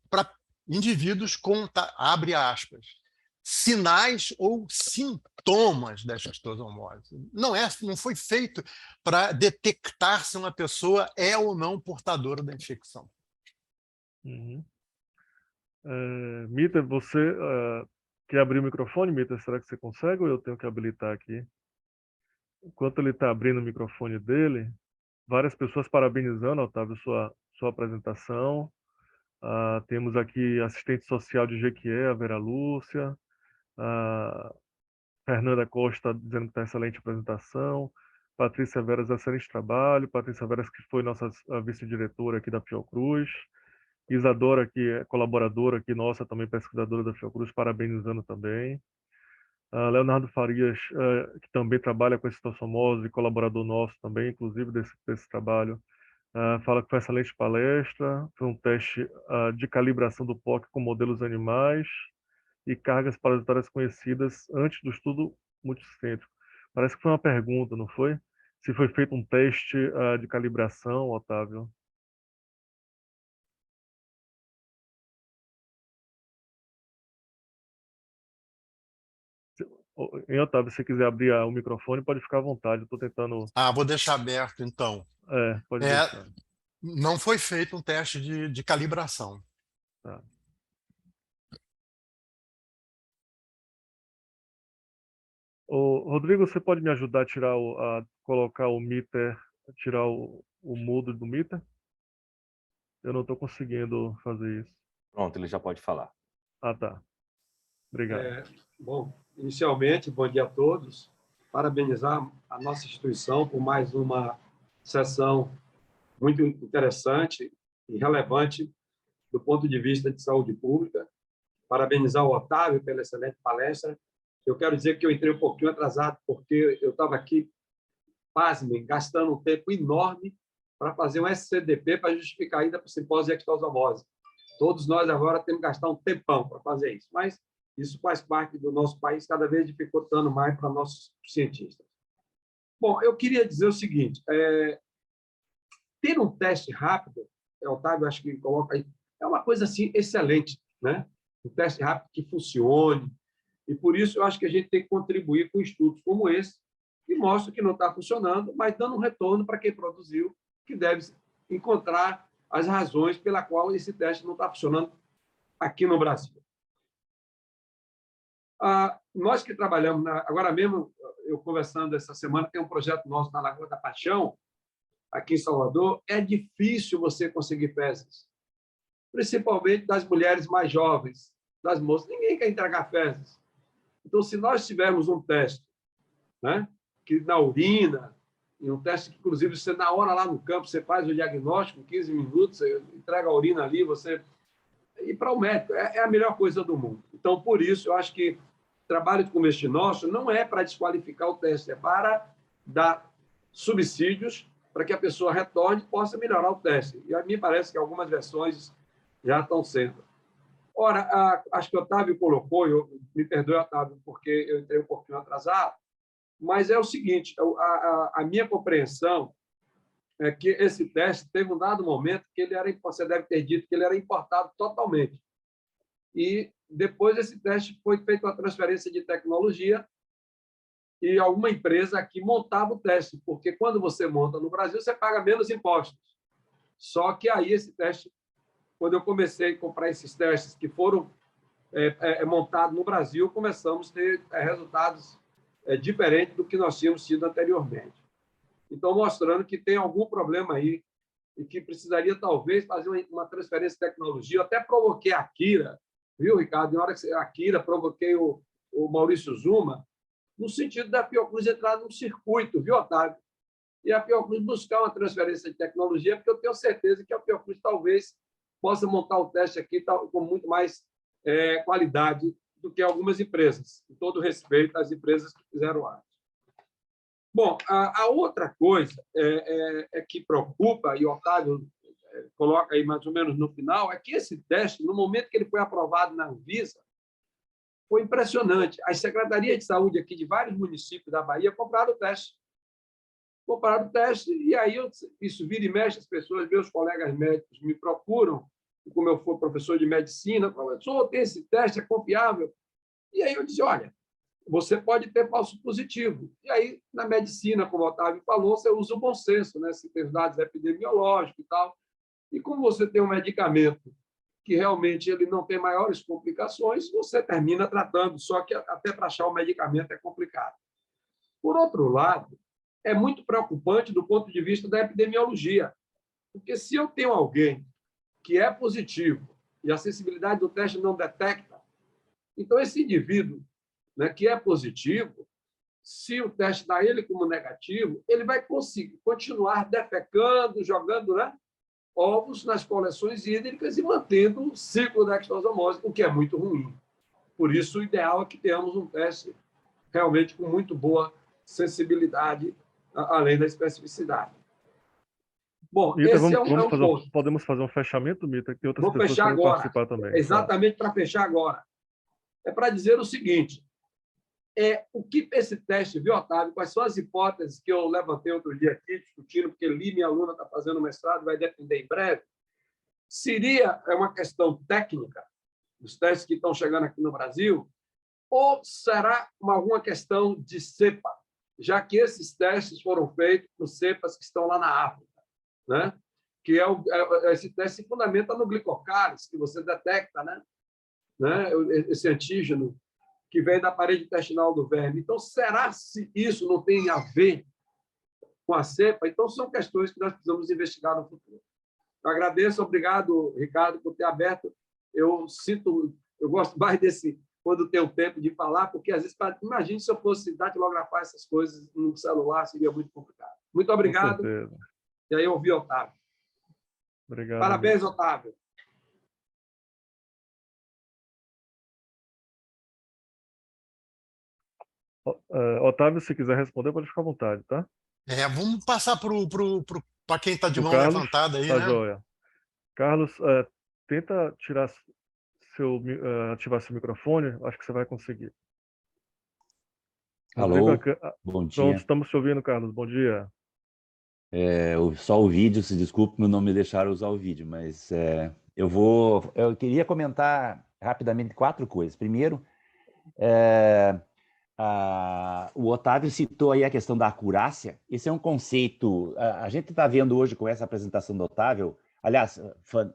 para indivíduos com, abre aspas, sinais ou sintomas da esquistossomose. Não foi feito para detectar se uma pessoa é ou não portadora da infecção. Uhum. Mita, você quer abrir o microfone, Mita? Será que você consegue ou eu tenho que habilitar aqui? Enquanto ele está abrindo o microfone dele, várias pessoas parabenizando, Otávio, sua apresentação. Temos aqui assistente social de Jequié, a Vera Lúcia, a Fernanda Costa dizendo que está excelente apresentação, Patrícia Veras, excelente trabalho, Patrícia Veras, que foi nossa vice-diretora aqui da Fiocruz, Isadora, que é colaboradora aqui nossa, também pesquisadora da Fiocruz, parabenizando também. Leonardo Farias, que também trabalha com citossomose, colaborador nosso também, inclusive desse trabalho, fala que foi excelente palestra, foi um teste de calibração do POC com modelos animais e cargas parasitárias conhecidas antes do estudo multicêntrico. Parece que foi uma pergunta, não foi? Se foi feito um teste de calibração, Otávio? Em Otávio, se você quiser abrir o microfone, pode ficar à vontade. Estou tentando. Vou deixar aberto, então. Pode deixar. Não foi feito um teste de calibração. Tá. Rodrigo, você pode me ajudar a colocar o Meter tirar o mudo do Mita. Eu não estou conseguindo fazer isso. Pronto, ele já pode falar. Ah, tá. Obrigado. Bom, inicialmente, bom dia a todos. Parabenizar a nossa instituição por mais uma sessão muito interessante e relevante do ponto de vista de saúde pública. Parabenizar o Otávio pela excelente palestra. Eu quero dizer que eu entrei um pouquinho atrasado, porque eu estava aqui, pasmem, gastando um tempo enorme para fazer um SCDP para justificar a ida para o simpósio de ectosomose. Todos nós agora temos que gastar um tempão para fazer isso, mas isso faz parte do nosso país, cada vez dificultando mais para nossos cientistas. Bom, eu queria dizer o seguinte, ter um teste rápido, Otávio acho que coloca aí, é uma coisa assim excelente, né? Um teste rápido que funcione, e por isso eu acho que a gente tem que contribuir com estudos como esse, que mostram que não está funcionando, mas dando um retorno para quem produziu, que deve encontrar as razões pela qual esse teste não está funcionando aqui no Brasil. Nós que trabalhamos, agora mesmo, eu conversando essa semana, tem um projeto nosso na Lagoa da Paixão, aqui em Salvador, é difícil você conseguir fezes, principalmente das mulheres mais jovens, das moças. Ninguém quer entregar fezes. Então, se nós tivermos um teste, né, que na urina, e um teste que, inclusive, você, na hora lá no campo, você faz o diagnóstico, em 15 minutos, você entrega a urina ali, você... E para o médico, é a melhor coisa do mundo. Então, por isso, eu acho que trabalho como este nosso não é para desqualificar o teste, é para dar subsídios para que a pessoa retorne e possa melhorar o teste. E a mim parece que algumas versões já estão sendo. Ora, acho que o Otávio colocou, me perdoe, Otávio, porque eu entrei um pouquinho atrasado, mas é o seguinte, a minha compreensão é que esse teste teve um dado momento que ele era, você deve ter dito que ele era importado totalmente. E depois desse teste foi feita uma transferência de tecnologia e alguma empresa aqui montava o teste, porque quando você monta no Brasil, você paga menos impostos. Só que aí esse teste, quando eu comecei a comprar esses testes que foram montados no Brasil, começamos a ter resultados diferentes do que nós tínhamos tido anteriormente. Então, mostrando que tem algum problema aí e que precisaria, talvez, fazer uma transferência de tecnologia. Eu até provoquei a Kira, viu, Ricardo? Na hora que a Kira, provoquei o Maurício Zuma, no sentido da Fiocruz entrar num circuito, viu, Otávio? E a Fiocruz buscar uma transferência de tecnologia, porque eu tenho certeza que a Fiocruz talvez possa montar o teste aqui com muito mais qualidade do que algumas empresas, com todo respeito às empresas que fizeram antes. Bom, a outra coisa que preocupa, e o Otávio coloca aí mais ou menos no final, é que esse teste, no momento que ele foi aprovado na Anvisa, foi impressionante. As secretarias de saúde aqui de vários municípios da Bahia compraram o teste. Compraram o teste, e aí isso vira e mexe, as pessoas, meus colegas médicos me procuram, como eu for professor de medicina, professor, tem esse teste, é confiável? E aí eu disse, olha, você pode ter falso positivo. E aí, na medicina, como o Otávio falou, você usa o bom senso, né? Se tem os dados epidemiológicos e tal. E como você tem um medicamento que realmente ele não tem maiores complicações, você termina tratando, só que até para achar o medicamento é complicado. Por outro lado, é muito preocupante do ponto de vista da epidemiologia, porque se eu tenho alguém que é positivo e a sensibilidade do teste não detecta, então esse indivíduo, né, que é positivo, se o teste dá ele como negativo, ele vai conseguir continuar defecando, jogando, né, ovos nas coleções hídricas e mantendo o ciclo da ectosomose, o que é muito ruim. Por isso, o ideal é que tenhamos um teste realmente com muito boa sensibilidade, além da especificidade. Bom, Mita, esse é um ponto. podemos fazer um fechamento, Mita, que outras Vamos pessoas fechar querem agora. participar também. Exatamente, para fechar agora. É para dizer o seguinte, o que esse teste, viu, Otávio? Quais são as hipóteses que eu levantei outro dia aqui, discutindo, porque Li, minha aluna, está fazendo mestrado, vai defender em breve. Seria uma questão técnica dos testes que estão chegando aqui no Brasil, ou será alguma questão de cepa, já que esses testes foram feitos com cepas que estão lá na África, né? Que esse teste se fundamenta no glicocális, que você detecta, né? Esse antígeno que vem da parede intestinal do verme. Então, será se isso não tem a ver com a cepa. Então, são questões que nós precisamos investigar no futuro. Eu agradeço, obrigado, Ricardo, por ter aberto. Eu gosto mais desse, quando tem o tempo de falar, porque às vezes, imagine se eu fosse datilografar essas coisas no celular, seria muito complicado. Muito obrigado. Com certeza. E aí eu ouvi Otávio. Obrigado. Parabéns, amigo. Otávio. Otávio, se quiser responder, pode ficar à vontade, tá? Vamos passar para quem está de O mão Carlos, levantada aí, tá né? joia. Carlos, tenta ativar seu microfone, acho que você vai conseguir. Alô, bom Pronto, dia. estamos te ouvindo, Carlos. Bom dia. Só o vídeo, se desculpe, não me deixaram usar o vídeo, mas eu queria comentar rapidamente 4 coisas. Primeiro, o Otávio citou aí a questão da acurácia. Esse é um conceito, a gente está vendo hoje com essa apresentação do Otávio, aliás,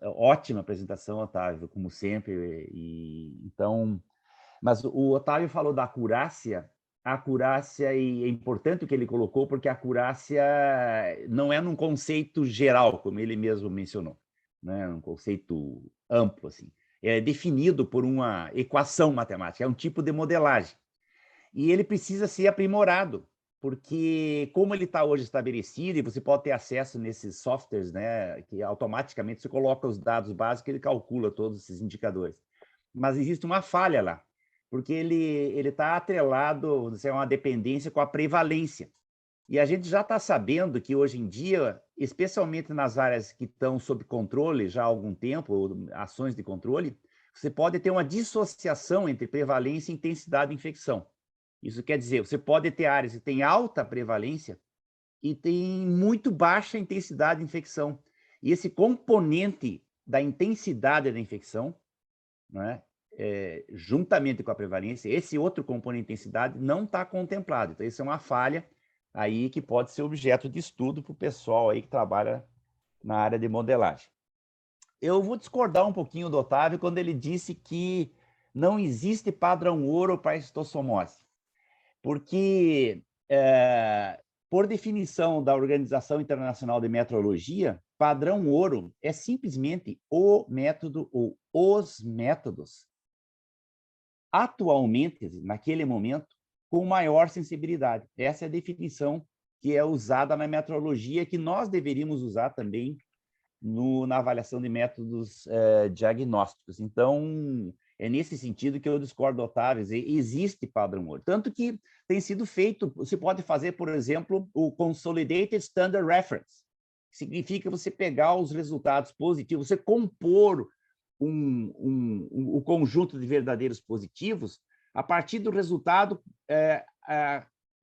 ótima apresentação, Otávio, como sempre, mas o Otávio falou da acurácia. A acurácia, e é importante o que ele colocou, porque a acurácia não é num conceito geral, como ele mesmo mencionou, né? Um conceito amplo, assim. É definido por uma equação matemática, é um tipo de modelagem. E ele precisa ser aprimorado, porque como ele está hoje estabelecido, e você pode ter acesso nesses softwares, né, que automaticamente você coloca os dados básicos, ele calcula todos esses indicadores. Mas existe uma falha lá, porque ele está atrelado, é uma dependência com a prevalência. E a gente já está sabendo que hoje em dia, especialmente nas áreas que estão sob controle já há algum tempo, ações de controle, você pode ter uma dissociação entre prevalência e intensidade de infecção. Isso quer dizer, você pode ter áreas que têm alta prevalência e tem muito baixa intensidade de infecção. E esse componente da intensidade da infecção, né, juntamente com a prevalência, esse outro componente de intensidade não está contemplado. Então, isso é uma falha aí que pode ser objeto de estudo para o pessoal aí que trabalha na área de modelagem. Eu vou discordar um pouquinho do Otávio quando ele disse que não existe padrão ouro para a estossomose, porque, por definição da Organização Internacional de Metrologia, padrão ouro é simplesmente o método ou os métodos atualmente, naquele momento, com maior sensibilidade. Essa é a definição que é usada na metrologia, que nós deveríamos usar também na avaliação de métodos diagnósticos. Então, é nesse sentido que eu discordo, Otávio, existe padrão ouro. Tanto que tem sido feito, você pode fazer, por exemplo, o Consolidated Standard Reference, que significa você pegar os resultados positivos, você compor o conjunto de verdadeiros positivos a partir do resultado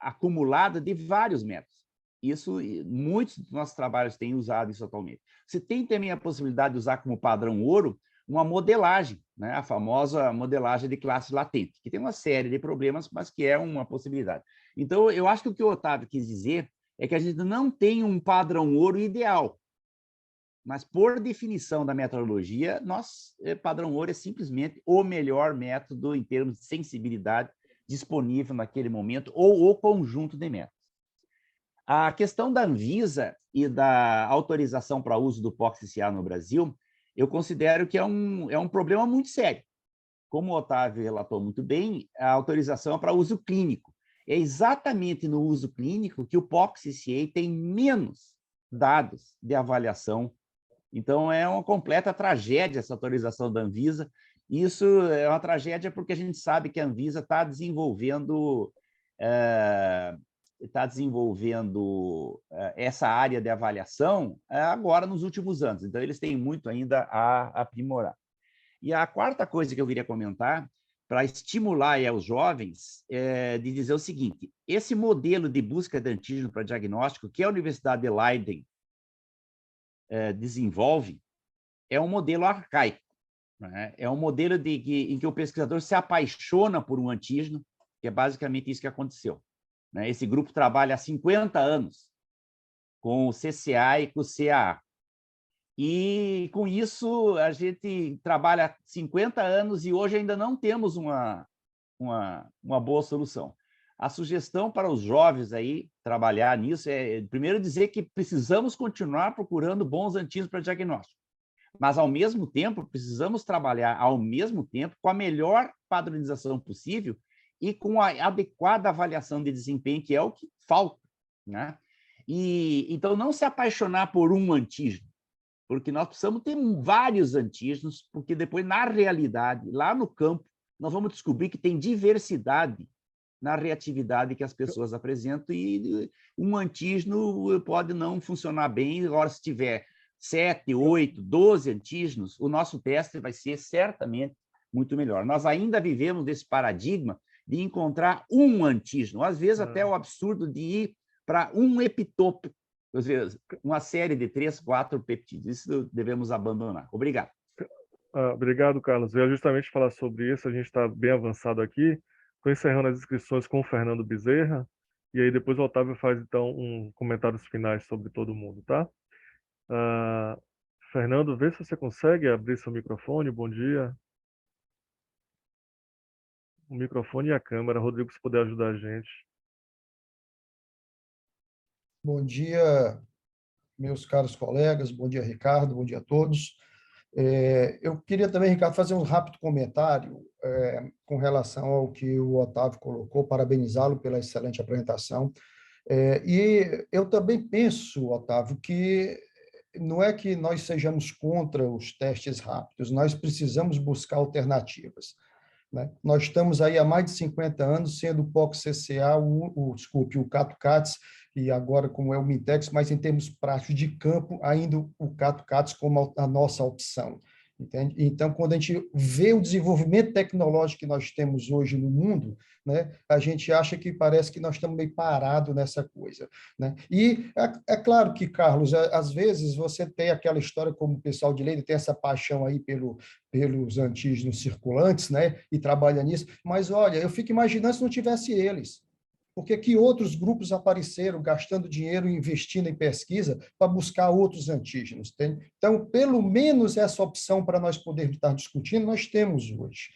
acumulado de vários métodos. Isso, muitos dos nossos trabalhos têm usado isso atualmente. Você tem também a possibilidade de usar como padrão ouro uma modelagem, né? A famosa modelagem de classe latente, que tem uma série de problemas, mas que é uma possibilidade. Então, eu acho que o que o Otávio quis dizer é que a gente não tem um padrão ouro ideal, mas, por definição da metrologia, padrão ouro é simplesmente o melhor método em termos de sensibilidade disponível naquele momento, ou o conjunto de métodos. A questão da Anvisa e da autorização para uso do POX-CA no Brasil, eu considero que é um problema muito sério. Como o Otávio relatou muito bem, a autorização é para uso clínico. É exatamente no uso clínico que o POX-CA tem menos dados de avaliação. Então, é uma completa tragédia essa autorização da Anvisa. Isso é uma tragédia porque a gente sabe que a Anvisa está desenvolvendo essa área de avaliação agora nos últimos anos. Então, eles têm muito ainda a aprimorar. E a quarta coisa que eu queria comentar, para estimular os jovens, de dizer o seguinte: esse modelo de busca de antígeno para diagnóstico que a Universidade de Leiden desenvolve é um modelo arcaico, né? É um modelo em que o pesquisador se apaixona por um antígeno, que é basicamente isso que aconteceu, né? Esse grupo trabalha há 50 anos com o CCA e com o CAA. E, com isso, a gente trabalha há 50 anos e hoje ainda não temos uma boa solução. A sugestão para os jovens aí trabalhar nisso é, primeiro, dizer que precisamos continuar procurando bons antígenos para diagnóstico, mas, ao mesmo tempo, precisamos trabalhar, ao mesmo tempo, com a melhor padronização possível e com a adequada avaliação de desempenho, que é o que falta, né? Então, não se apaixonar por um antígeno, porque nós precisamos ter vários antígenos, porque depois, na realidade, lá no campo, nós vamos descobrir que tem diversidade na reatividade que as pessoas apresentam, e um antígeno pode não funcionar bem. Agora, se tiver 7, 8, 12 antígenos, o nosso teste vai ser certamente muito melhor. Nós ainda vivemos desse paradigma de encontrar um antígeno, às vezes até o absurdo de ir para um epitope, às vezes, uma série de 3, 4 peptídeos. Isso devemos abandonar. Obrigado. Obrigado, Carlos. Eu ia justamente falar sobre isso, a gente está bem avançado aqui. Estou encerrando as inscrições com o Fernando Bezerra, e aí depois o Otávio faz, então, comentários finais sobre todo mundo, tá? Fernando, vê se você consegue abrir seu microfone. Bom dia. O microfone e a câmera. Rodrigo, se puder ajudar a gente. Bom dia, meus caros colegas. Bom dia, Ricardo. Bom dia a todos. Eu queria também, Ricardo, fazer um rápido comentário com relação ao que o Otávio colocou, parabenizá-lo pela excelente apresentação. E eu também penso, Otávio, que não é que nós sejamos contra os testes rápidos, nós precisamos buscar alternativas, né? Nós estamos aí há mais de 50 anos sendo o POC-CCA, o CATO-CATS, e agora como é o Mintex, mas em termos práticos de campo, ainda o CATO-CATS como a nossa opção. Entende? Então, quando a gente vê o desenvolvimento tecnológico que nós temos hoje no mundo, né, a gente acha que parece que nós estamos meio parados nessa coisa, né? E é claro que, Carlos, às vezes você tem aquela história, como o pessoal de Leida tem essa paixão aí pelos antígenos circulantes, né, e trabalha nisso, mas olha, eu fico imaginando se não tivesse eles. Porque que outros grupos apareceram gastando dinheiro e investindo em pesquisa para buscar outros antígenos? Tem? Então, pelo menos essa opção para nós podermos estar discutindo, nós temos hoje.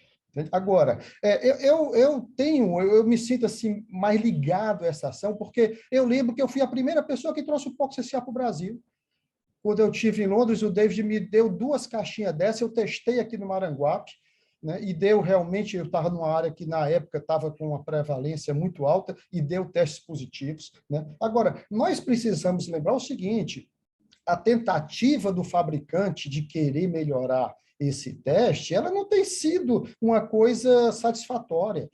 Agora, eu me sinto assim mais ligado a essa ação, porque eu lembro que eu fui a primeira pessoa que trouxe o POC-CCA para o Brasil. Quando eu estive em Londres, o David me deu 2 caixinhas dessas, eu testei aqui no Maranguape, né, e deu realmente, eu estava numa área que na época estava com uma prevalência muito alta e deu testes positivos, né? Agora, nós precisamos lembrar o seguinte, a tentativa do fabricante de querer melhorar esse teste, ela não tem sido uma coisa satisfatória.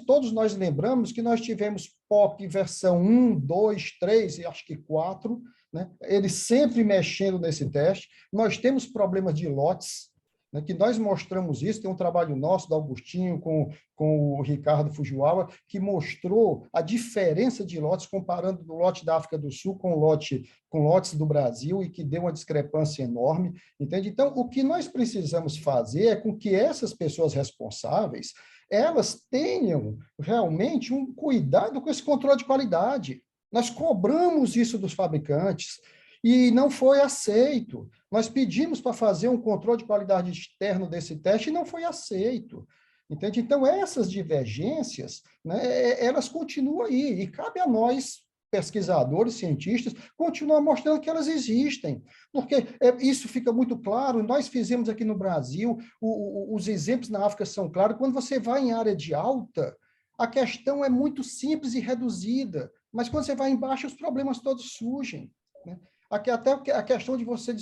Todos nós lembramos que nós tivemos POC versão 1, 2, 3 e acho que 4, né? Eles sempre mexendo nesse teste. Nós temos problemas de lotes, né, que nós mostramos isso, tem um trabalho nosso, do Augustinho, com o Ricardo Fujiwara, que mostrou a diferença de lotes, comparando o lote da África do Sul com lotes do Brasil, e que deu uma discrepância enorme, entende? Então, o que nós precisamos fazer é com que essas pessoas responsáveis, elas tenham realmente um cuidado com esse controle de qualidade. Nós cobramos isso dos fabricantes, e não foi aceito. Nós pedimos para fazer um controle de qualidade externo desse teste e não foi aceito. Entende? Então, essas divergências, né, elas continuam aí, e cabe a nós, pesquisadores, cientistas, continuar mostrando que elas existem, porque isso fica muito claro. Nós fizemos aqui no Brasil, os exemplos na África são claros. Quando você vai em área de alta, a questão é muito simples e reduzida, mas quando você vai embaixo, os problemas todos surgem, né? Até a questão de você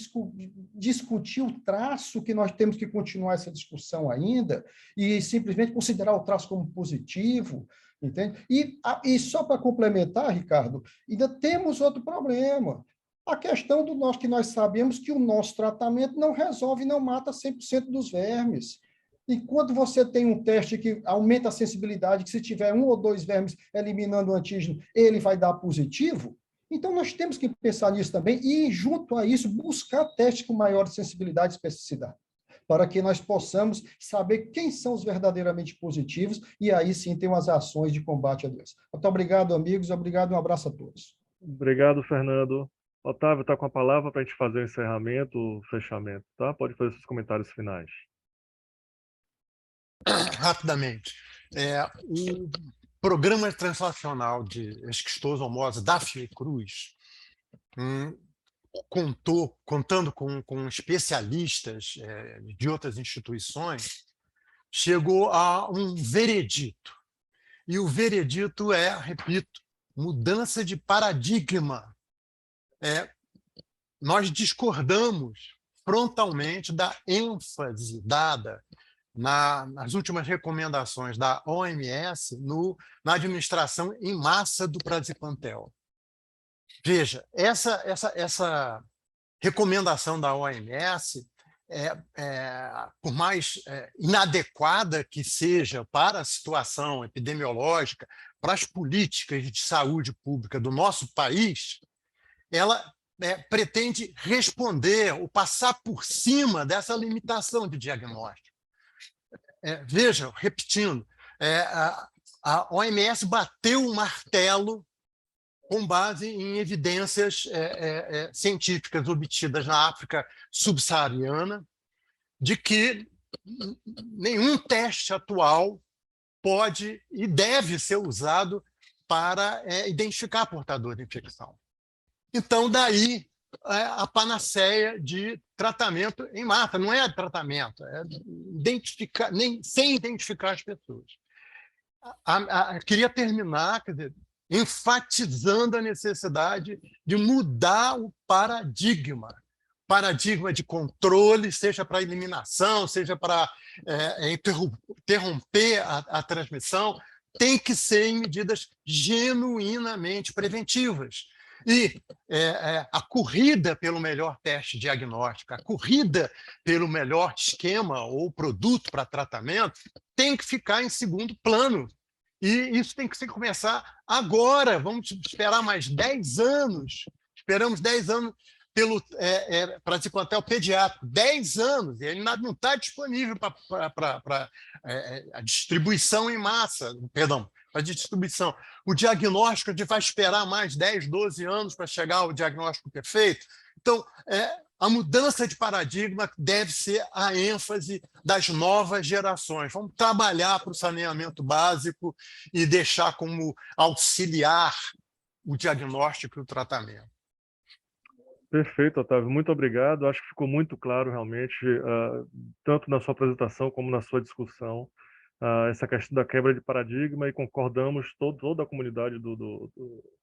discutir o traço, que nós temos que continuar essa discussão ainda, e simplesmente considerar o traço como positivo, entende? E só para complementar, Ricardo, ainda temos outro problema. A questão que nós sabemos que o nosso tratamento não resolve, não mata 100% dos vermes. E quando você tem um teste que aumenta a sensibilidade, que se tiver 1 ou 2 vermes eliminando o antígeno, ele vai dar positivo, então nós temos que pensar nisso também e, junto a isso, buscar testes com maior sensibilidade e especificidade, para que nós possamos saber quem são os verdadeiramente positivos e aí sim ter umas ações de combate a doença. Muito obrigado, amigos. Obrigado e um abraço a todos. Obrigado, Fernando. Otávio está com a palavra para a gente fazer o encerramento, o fechamento, tá? Pode fazer seus comentários finais. Rapidamente. Programa Translacional de Esquistosomose da Fiocruz, contando com especialistas de outras instituições, chegou a um veredito. E o veredito é, repito, mudança de paradigma. Nós discordamos frontalmente da ênfase dada nas últimas recomendações da OMS na administração em massa do praziquantel. Veja, essa recomendação da OMS, por mais inadequada que seja para a situação epidemiológica, para as políticas de saúde pública do nosso país, ela pretende responder ou passar por cima dessa limitação de diagnóstico. Veja, repetindo, a OMS bateu o martelo com base em evidências científicas obtidas na África subsaariana, de que nenhum teste atual pode e deve ser usado para identificar portador de infecção. Então, daí a panaceia de tratamento em massa. Não é tratamento, é identificar, sem identificar as pessoas. Queria terminar, quer dizer, enfatizando a necessidade de mudar o paradigma de controle, seja para eliminação, seja para interromper a transmissão, tem que ser em medidas genuinamente preventivas. E a corrida pelo melhor teste diagnóstico, a corrida pelo melhor esquema ou produto para tratamento tem que ficar em segundo plano. E isso tem que começar agora. Vamos esperar mais 10 anos. Esperamos 10 anos pelo praziquantel pediátrico. 10 anos. E ele não está disponível para a distribuição em massa. Perdão, para distribuição. O diagnóstico, a gente vai esperar mais 10, 12 anos para chegar ao diagnóstico perfeito. Então, a mudança de paradigma deve ser a ênfase das novas gerações. Vamos trabalhar para o saneamento básico e deixar como auxiliar o diagnóstico e o tratamento. Perfeito, Otávio. Muito obrigado. Acho que ficou muito claro, realmente, tanto na sua apresentação como na sua discussão, essa questão da quebra de paradigma, e concordamos, toda a comunidade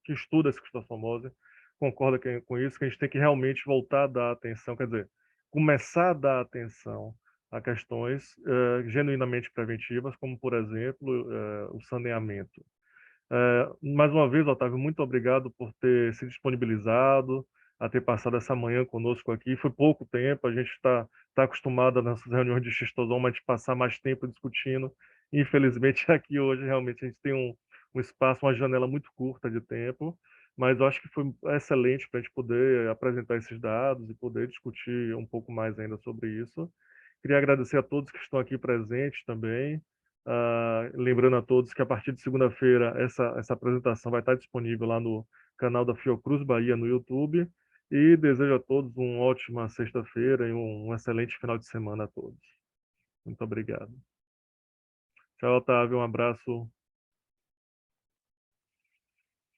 que estuda a esquistossomose concorda com isso, que a gente tem que realmente voltar a dar atenção, quer dizer, começar a dar atenção a questões genuinamente preventivas, como, por exemplo, o saneamento. Mais uma vez, Otávio, muito obrigado por ter se disponibilizado, a ter passado essa manhã conosco aqui. Foi pouco tempo, a gente está acostumado nessas reuniões de xistosoma a gente passar mais tempo discutindo. Infelizmente, aqui hoje, realmente, a gente tem um espaço, uma janela muito curta de tempo, mas eu acho que foi excelente para a gente poder apresentar esses dados e poder discutir um pouco mais ainda sobre isso. Queria agradecer a todos que estão aqui presentes também. Lembrando a todos que a partir de segunda-feira essa apresentação vai estar disponível lá no canal da Fiocruz Bahia no YouTube. E desejo a todos uma ótima sexta-feira e um excelente final de semana a todos. Muito obrigado. Tchau, Otávio. Um abraço.